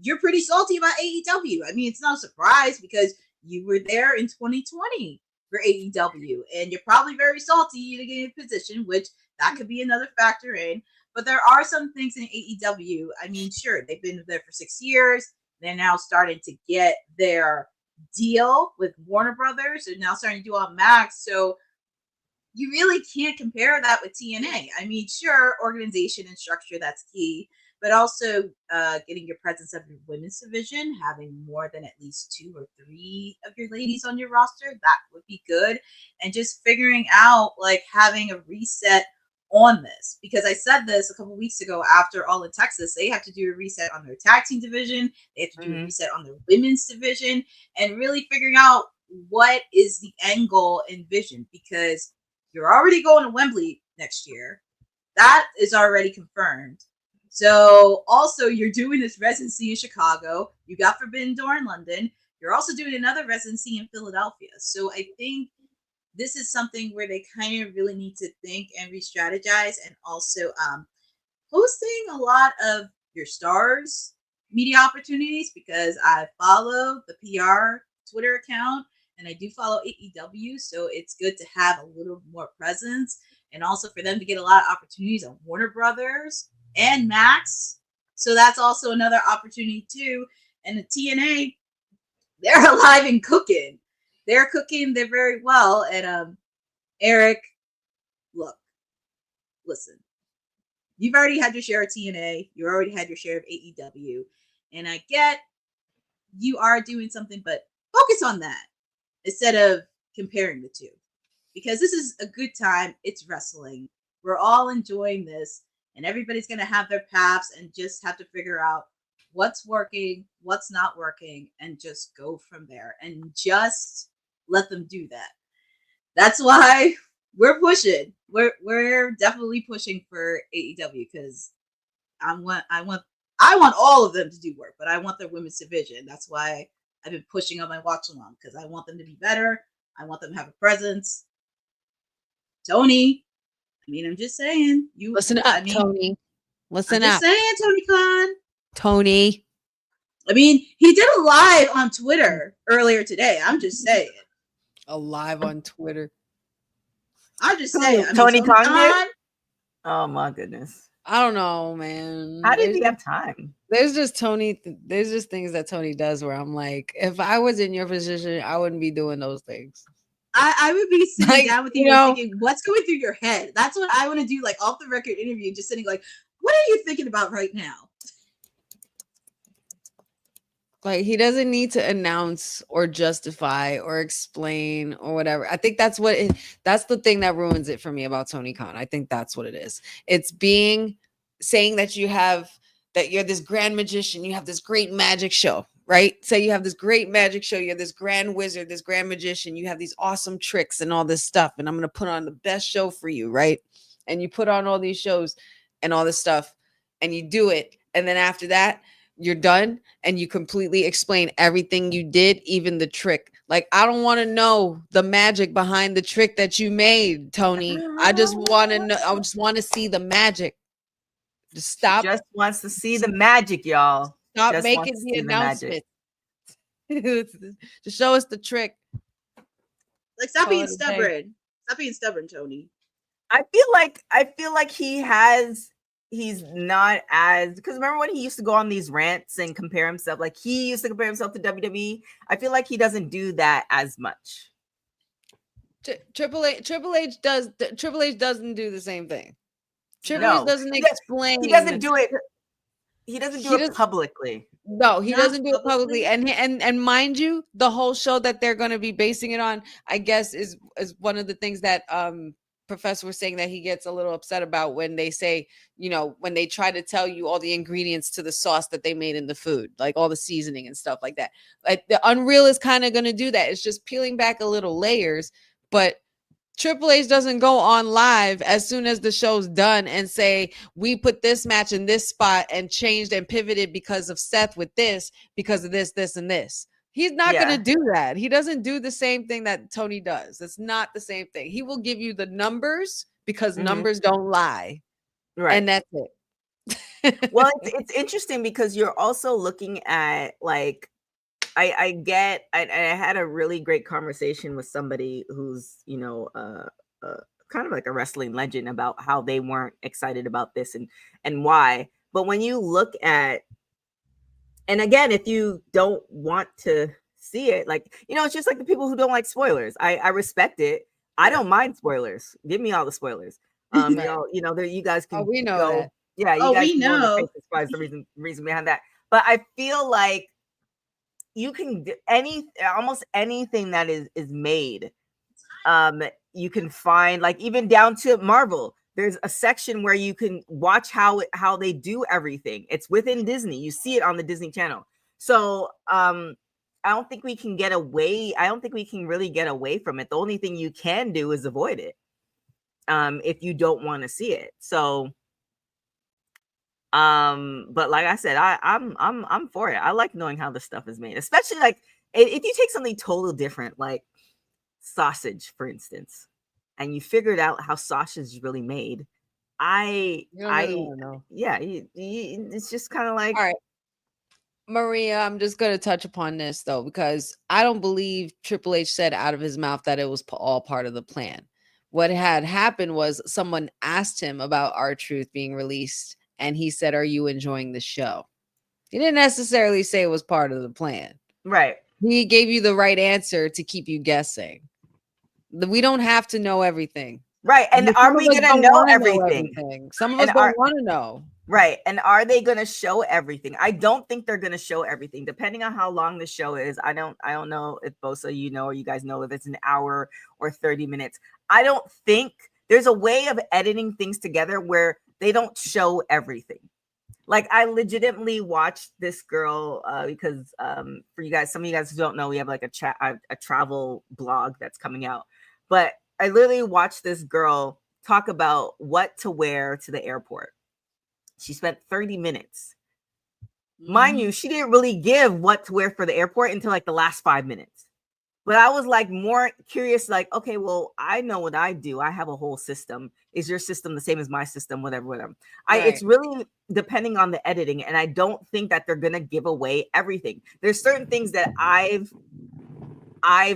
you're pretty salty about AEW. I mean, it's not a surprise because you were there in 2020 for AEW, and you're probably very salty to get in a position, which that could be another factor in. But there are some things in AEW. I mean, sure, they've been there for 6 years. They're now starting to get their deal with Warner Brothers. They're now starting to do on Max. So you really can't compare that with TNA. I mean, sure, organization and structure, that's key. But also getting your presence of your women's division, having more than at least 2 or 3 of your ladies on your roster, that would be good. And just figuring out, like, having a reset on this. Because I said this a couple weeks ago after All in Texas, they have to do a reset on their tag team division. They have to do a reset on their women's division. And really figuring out what is the end goal and vision. Because you're already going to Wembley next year. That is already confirmed. So also you're doing this residency in Chicago. You got Forbidden Door in London. You're also doing another residency in Philadelphia. So I think this is something where they kind of really need to think and re-strategize, and also hosting a lot of your stars media opportunities, because I follow the PR Twitter account and I do follow AEW. So it's good to have a little more presence, and also for them to get a lot of opportunities on Warner Brothers and Max. So that's also another opportunity too. And the TNA, they're alive and cooking. They're cooking. They're very well. And Eric, look, listen. You've already had your share of TNA. You already had your share of AEW. And I get you are doing something, but focus on that instead of comparing the two. Because this is a good time. It's wrestling. We're all enjoying this. And everybody's going to have their paths and just have to figure out what's working, what's not working, and just go from there. And just let them do that. That's why we're pushing. We're definitely pushing for AEW because I want all of them to do work, but I want their women's division. That's why I've been pushing on my watch along because I want them to be better. I want them to have a presence. Tony, I mean, I'm just saying. You listen up, Tony. Listen up. I'm just saying, Tony Khan. Tony. I mean, he did a live on Twitter earlier today. I'm just saying. A live on Twitter. I'm just saying. Tony Khan. Oh my goodness. I don't know, man. How did he have time? There's just there's just things that Tony does where I'm like, if I was in your position, I wouldn't be doing those things. I would be sitting down with you and thinking, what's going through your head? That's what I want to do, like off the record interview, just sitting like, what are you thinking about right now? Like, he doesn't need to announce or justify or explain or whatever. I think that's the thing that ruins it for me about Tony Khan. I think that's what it is. It's saying that you're this grand magician, you have this great magic show, right? Say you have this great magic show, you're this grand wizard, this grand magician, you have these awesome tricks and all this stuff, and I'm going to put on the best show for you, right? And you put on all these shows and all this stuff, and you do it. And then after that, you're done and you completely explain everything you did, even the trick. Like, I don't want to know the magic behind the trick that you made, Tony. I just want to know. I just want to see the magic. Just stop. Just wants to see the magic, y'all. Stop just making the announcement. Just show us the trick. Like, stop being stubborn. Stop being stubborn, Tony. I feel like he's not as, because remember when he used to go on these rants and compare himself, like he used to compare himself to WWE. I feel like he doesn't do that as much. Triple H doesn't do the same thing. Triple H doesn't explain. He doesn't do it. He doesn't do it publicly. No, he doesn't do it publicly. And mind you, the whole show that they're going to be basing it on, I guess, is one of the things that Professor was saying that he gets a little upset about when they say, when they try to tell you all the ingredients to the sauce that they made in the food, like all the seasoning and stuff like that. Like, the Unreal is kind of going to do that. It's just peeling back a little layers, but Triple H doesn't go on live as soon as the show's done and say, we put this match in this spot and changed and pivoted because of Seth with this, because of this, this, and this. He's not going to do that. He doesn't do the same thing that Tony does. It's not the same thing. He will give you the numbers because numbers don't lie. Right. And that's it. Well, it's interesting because you're also looking at, like, I had a really great conversation with somebody who's, kind of like a wrestling legend about how they weren't excited about this and why. But when you look at, and again, if you don't want to see it, like, it's just like the people who don't like spoilers. I respect it. I don't mind spoilers. Give me all the spoilers. You guys can. Oh, we know go, that. Yeah, you guys we know. As far as the reason behind that. But I feel like you can do almost anything that is made. You can find, like, even down to Marvel. There's a section where you can watch how they do everything. It's within Disney. You see it on the Disney Channel. So I don't think we can get away. I don't think we can really get away from it. The only thing you can do is avoid it if you don't want to see it. So, but like I said, I'm for it. I like knowing how the stuff is made, especially like if you take something totally different, like sausage, for instance. And you figured out how sausage is really made. It's just kind of like, all right, Maria, I'm just going to touch upon this though, because I don't believe Triple H said out of his mouth that it was all part of the plan. What had happened was someone asked him about R-Truth being released, and he said, "Are you enjoying the show?" He didn't necessarily say it was part of the plan. Right. He gave you the right answer to keep you guessing. We don't have to know everything. Right. And are we going to know everything? Some of us don't want to know. Right. And are they going to show everything? I don't think they're going to show everything, depending on how long the show is. I don't know if both of you know, or you guys know if it's an hour or 30 minutes. I don't think there's a way of editing things together where they don't show everything. Like, I legitimately watched this girl because for you guys, some of you guys who don't know, we have like a travel blog that's coming out. But I literally watched this girl talk about what to wear to the airport. She spent 30 minutes. Mind you, she didn't really give what to wear for the airport until like the last 5 minutes. But I was like more curious, like, okay, well, I know what I do. I have a whole system. Is your system the same as my system? Whatever. Right. It's really depending on the editing. And I don't think that they're going to give away everything. There's certain things that I've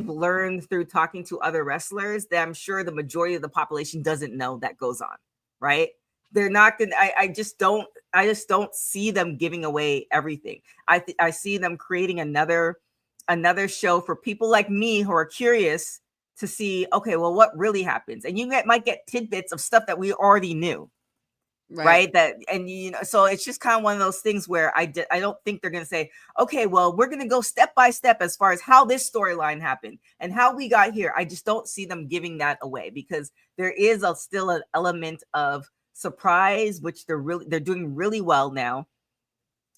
learned through talking to other wrestlers that I'm sure the majority of the population doesn't know that goes on. Right. They're not going to, I just don't see them giving away everything. I see them creating another show for people like me who are curious to see, okay, well, what really happens? And you might get tidbits of stuff that we already knew. Right. That, and so it's just kind of one of those things where I don't think they're going to say, okay, well, we're going to go step by step as far as how this storyline happened and how we got here. I just don't see them giving that away because there is still an element of surprise, which they're doing really well now.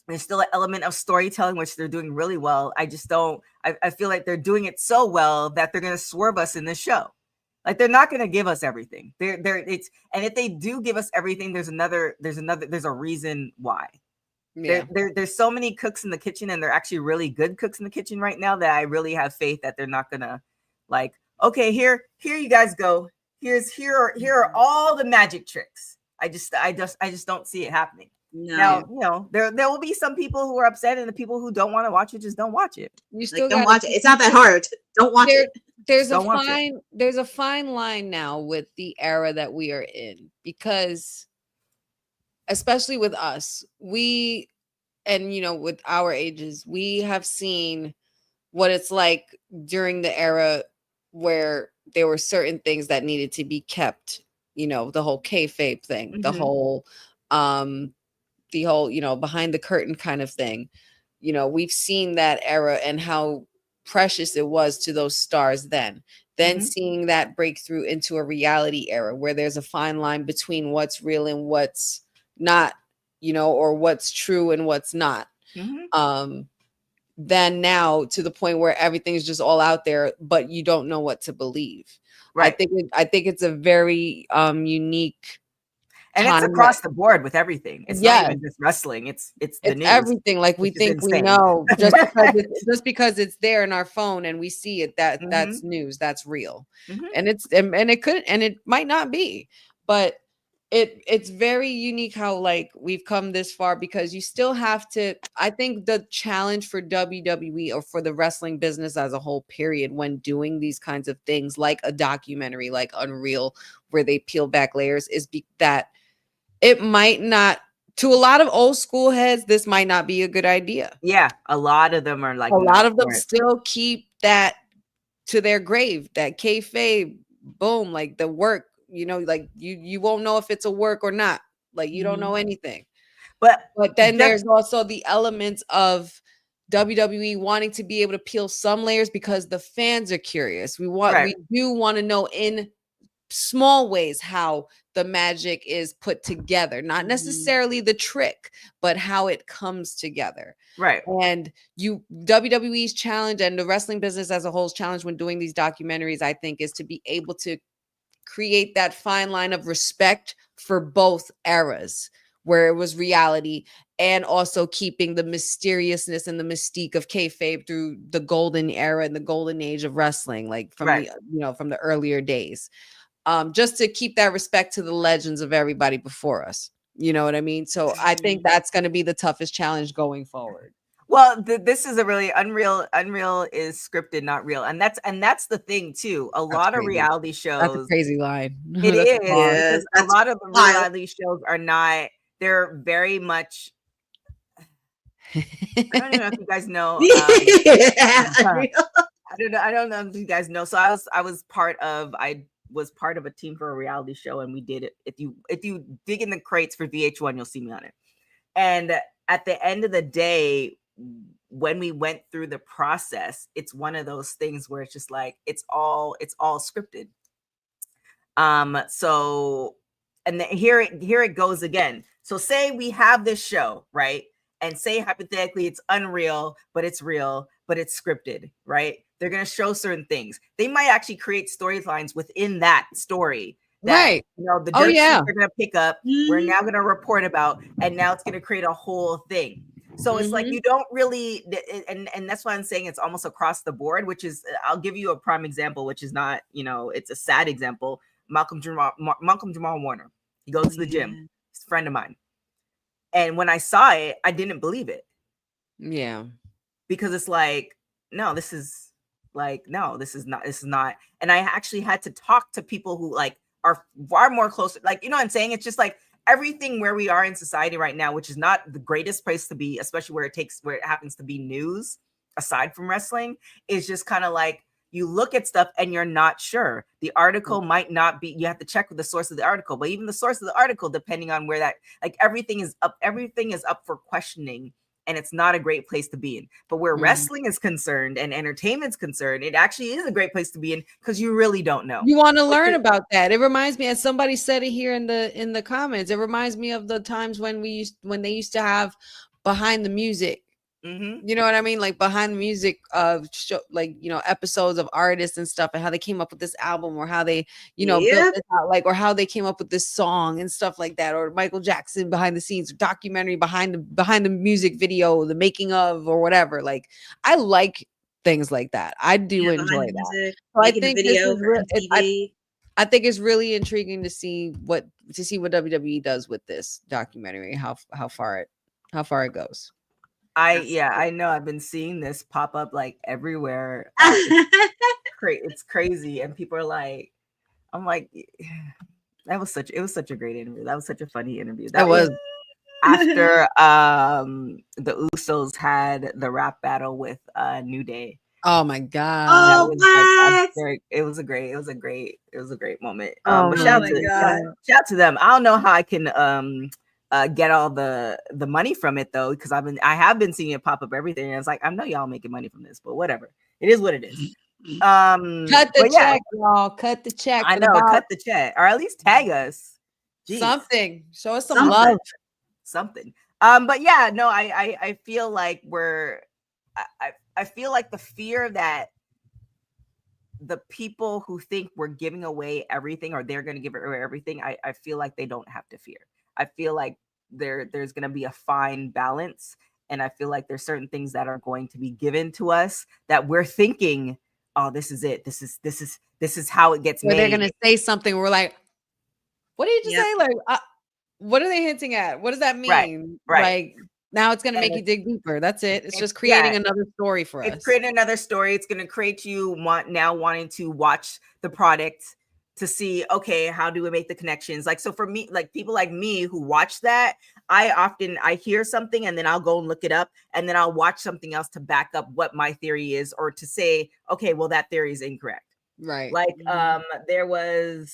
There's still an element of storytelling, which they're doing really well. I feel like they're doing it so well that they're going to swerve us in this show. Like, they're not going to give us everything. And if they do give us everything, there's a reason why. Yeah. There's so many cooks in the kitchen, and they're actually really good cooks in the kitchen right now that I really have faith that they're not going to like, okay, here you guys go. Here are all the magic tricks. I just don't see it happening. No. Now, there will be some people who are upset, and the people who don't want to watch it just don't watch it. You still don't watch it. It's not that hard. Don't watch it. There's a fine line now with the era that we are in, because especially with us, with our ages, we have seen what it's like during the era where there were certain things that needed to be kept, the whole kayfabe thing, the whole behind the curtain kind of thing. We've seen that era and how precious it was to those stars then seeing that breakthrough into a reality era where there's a fine line between what's real and what's not, or what's true and what's not. Then now to the point where everything's just all out there, but you don't know what to believe. Right. I think it's a very unique. And it's across the board with everything. It's not even just wrestling. It's the news. Everything. Like, we think we know just because it's there in our phone and we see it, that's news, that's real. And it might not be, but it's very unique how like we've come this far, because you still have to, I think the challenge for WWE or for the wrestling business as a whole period when doing these kinds of things like a documentary like Unreal where they peel back layers is that it might not, to a lot of old school heads, this might not be a good idea. Yeah, a lot of them are like, a lot of them still keep that to their grave, that kayfabe, boom, like the work, like you won't know if it's a work or not. Like, you don't know anything. But then there's also the elements of WWE wanting to be able to peel some layers because the fans are curious. We do want to know in small ways how the magic is put together, not necessarily the trick, but how it comes together. Right. And WWE's challenge and the wrestling business as a whole's challenge when doing these documentaries, I think, is to be able to create that fine line of respect for both eras where it was reality and also keeping the mysteriousness and the mystique of kayfabe through the golden era and the golden age of wrestling, like from from the earlier days. Just to keep that respect to the legends of everybody before us. You know what I mean? So I think that's going to be the toughest challenge going forward. Well, this is a really Unreal is scripted, not real. And that's the thing too. That's lot crazy. Of reality shows. That's a crazy line. It is. A lot of the reality shows are not, they're very much. I don't even know if you guys know. I don't know if you guys know. So I was part of a team for a reality show, and we did it. If you dig in the crates for VH1, you'll see me on it. And at the end of the day, when we went through the process, it's one of those things where it's just like it's all scripted. So, and here it goes again. So say we have this show, right? And say hypothetically it's unreal, but it's real, but it's scripted, right? They're going to show certain things. They might actually create storylines within that story. That, right. You know, the dirt they're going to pick up, we're now going to report about, and now it's going to create a whole thing. So it's like you don't really, and that's why I'm saying it's almost across the board, which is, I'll give you a prime example, which is not, you know, it's a sad example. Malcolm Jamal Warner. He goes to the gym. He's a friend of mine. And when I saw it, I didn't believe it. Yeah. Because it's like, no, this is not. And I actually had to talk to people who like are far more closer. Like, you know what I'm saying? It's just like everything where we are in society right now, which is not the greatest place to be, especially where it happens to be news, aside from wrestling, is just kind of like, you look at stuff and you're not sure. The article might not be, you have to check with the source of the article, but even the source of the article, depending on where that, like everything is up for questioning, and it's not a great place to be in. But where wrestling is concerned and entertainment's concerned, it actually is a great place to be in because you really don't know. You want to learn about that. It reminds me, as somebody said it here in the comments, it reminds me of the times when they used to have behind the music. You know what I mean? Like behind the music of show, like, you know, episodes of artists and stuff, and how they came up with this album, or how they, you know, built this out, like, or how they came up with this song and stuff like that, or Michael Jackson behind the scenes documentary behind the music video, the making of, or whatever. Like, I like things like that. I do enjoy that. So I think I think it's really intriguing to see what WWE does with this documentary, how far it goes. I know I've been seeing this pop up like everywhere. It's crazy, and people are like, I'm like, it was such a great interview. That was such a funny interview. That was after the Usos had the rap battle with New Day. Oh my god! It was a great moment. But shout out to them. I don't know how I can get all the money from it though, because I have been seeing it pop up everything, and it's like, I know y'all making money from this, but whatever, it is what it is. Cut the check, y'all. Cut the check. I know, cut the check, or at least tag us. Jeez. Something. Show us some love. Something. But yeah, no, I feel like I feel like the fear that the people who think we're giving away everything, or they're going to give away everything, I feel like they don't have to fear. I feel like there's going to be a fine balance, and I feel like there's certain things that are going to be given to us that we're thinking, oh, this is it. This is how it gets made. They're going to say something. We're like, what did you say? Like, what are they hinting at? What does that mean? Right. Like, now it's going to make you dig deeper. That's it. It's just creating another story for us. It's creating another story. It's going to create you wanting to watch the product to see, okay, how do we make the connections? Like, so for me, like people like me who watch that, I hear something and then I'll go and look it up, and then I'll watch something else to back up what my theory is, or to say, okay, well, that theory is incorrect. Right. Like, there was,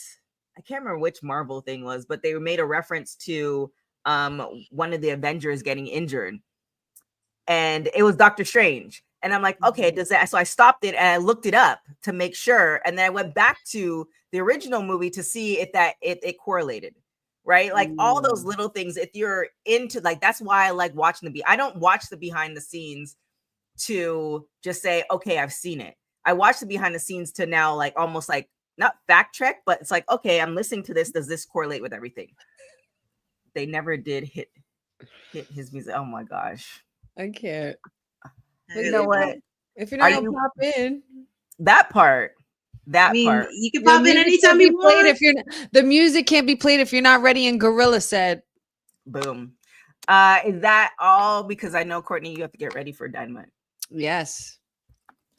I can't remember which Marvel thing was, but they made a reference to one of the Avengers getting injured, and it was Doctor Strange. And I'm like, okay, does that? So I stopped it and I looked it up to make sure, and then I went back to the original movie to see if that it correlated, right? Like all those little things. If you're into, like, that's why I like watching I don't watch the behind the scenes to just say, okay, I've seen it. I watch the behind the scenes to now, like, almost like not fact check, but it's like, okay, I'm listening to this. Does this correlate with everything? They never did hit his music. Oh my gosh, I can't. You know what? If you're not gonna pop in, that part. Part. You can pop in anytime you want. The music can't be played if you're not ready. And Gorilla said, "Boom." Is that all? Because I know, Courtney, you have to get ready for Dynamite. Yes,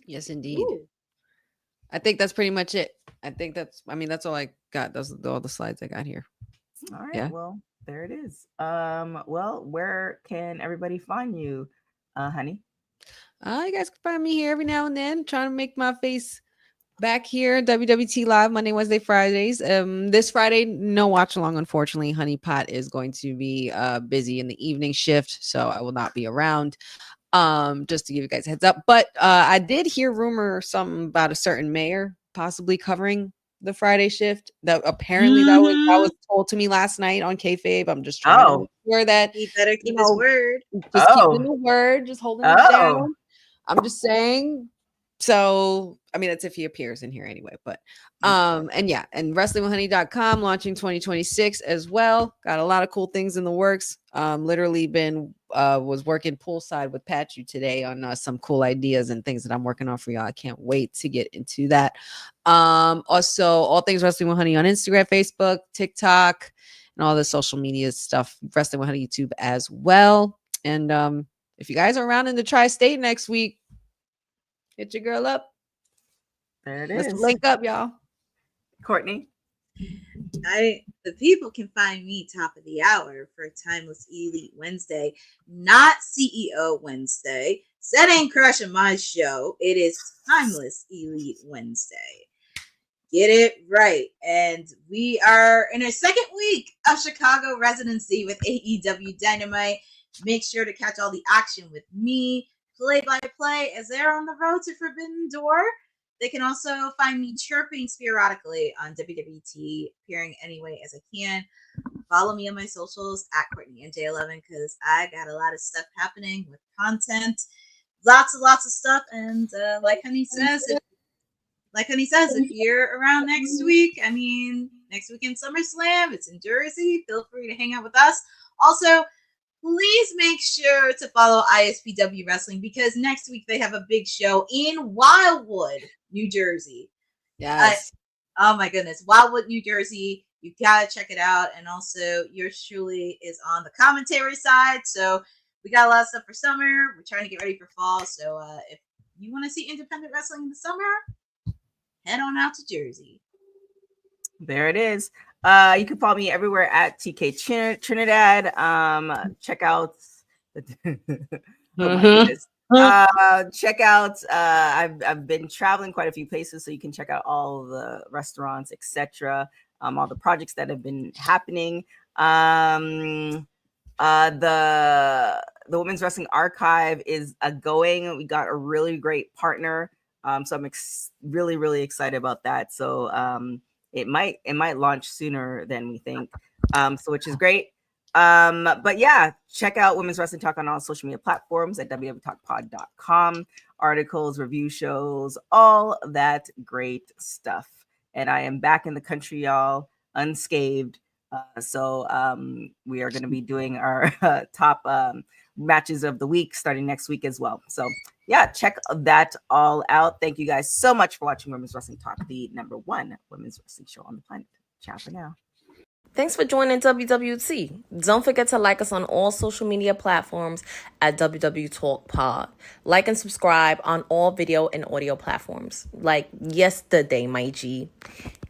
indeed. Ooh. I think that's pretty much it. That's all I got. Those are all the slides I got here. All right. Yeah. Well, There it is. Well, where can everybody find you, honey? You guys can find me here every now and then, trying to make my face back here. WWT Live Monday, Wednesday, Fridays. This Friday, no watch along. Unfortunately, Honey Pot is going to be busy in the evening shift, so I will not be around. Just to give you guys a heads up. But I did hear rumor something about a certain mayor possibly covering the Friday shift. That apparently that was told to me last night on kayfabe. I'm just trying to make sure that he better keep his word. Just keeping the word, just holding it down. I'm just saying. So, I mean, that's if he appears in here anyway. But, and yeah, and wrestlingwithhoney.com launching 2026 as well. Got a lot of cool things in the works. Literally was working poolside with Patchu today on some cool ideas and things that I'm working on for y'all. I can't wait to get into that. Also, all things Wrestling with Honey on Instagram, Facebook, TikTok, and all the social media stuff. Wrestling with Honey YouTube as well. And if you guys are around in the tri-state next week, hit your girl up. There it is. Let's link up, y'all. Courtney. The people can find me top of the hour for Timeless Elite Wednesday, not CEO Wednesday. That ain't crushing my show. It is Timeless Elite Wednesday. Get it right. And we are in our second week of Chicago residency with AEW Dynamite. Make sure to catch all the action with me, play-by-play, as they're on the road to Forbidden Door. They can also find me chirping sporadically on WWT, appearing any way as I can. Follow me on my socials at CourtneyNJ11 because I got a lot of stuff happening with content. Lots of stuff. And like Honey says, if you're around next week, I mean, next week in SummerSlam, it's in Jersey. Feel free to hang out with us. Also, please make sure to follow ISPW Wrestling because next week they have a big show in Wildwood, New Jersey. Yes. Oh my goodness. Wildwood, New Jersey. You got to check it out. And also, yours truly is on the commentary side. So we got a lot of stuff for summer. We're trying to get ready for fall. So if you want to see independent wrestling in the summer, head on out to Jersey. There it is. You can follow me everywhere at TK Trinidad. Check out check out I've been traveling quite a few places, so you can check out all the restaurants, etc. All the projects that have been happening. The Women's Wrestling Archive is going. We got a really great partner. So I'm really excited about that. So it might launch sooner than we think. So which is great. But yeah, check out Women's Wrestling Talk on all social media platforms at www.talkpod.com. Articles, review shows, all that great stuff. And I am back in the country, y'all, unscathed. So we are going to be doing our top matches of the week starting next week as well. So yeah, check that all out. Thank you guys so much for watching Women's Wrestling Talk, the #1 women's wrestling show on the planet. Ciao for now. Thanks for joining WWT. Don't forget to like us on all social media platforms at WW Talk Pod. Like and subscribe on all video and audio platforms like yesterday, my G.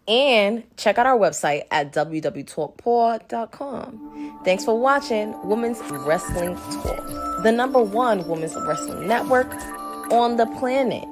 And check out our website at www.talkpod.com. Thanks for watching Women's Wrestling Talk, the #1 women's wrestling network on the planet.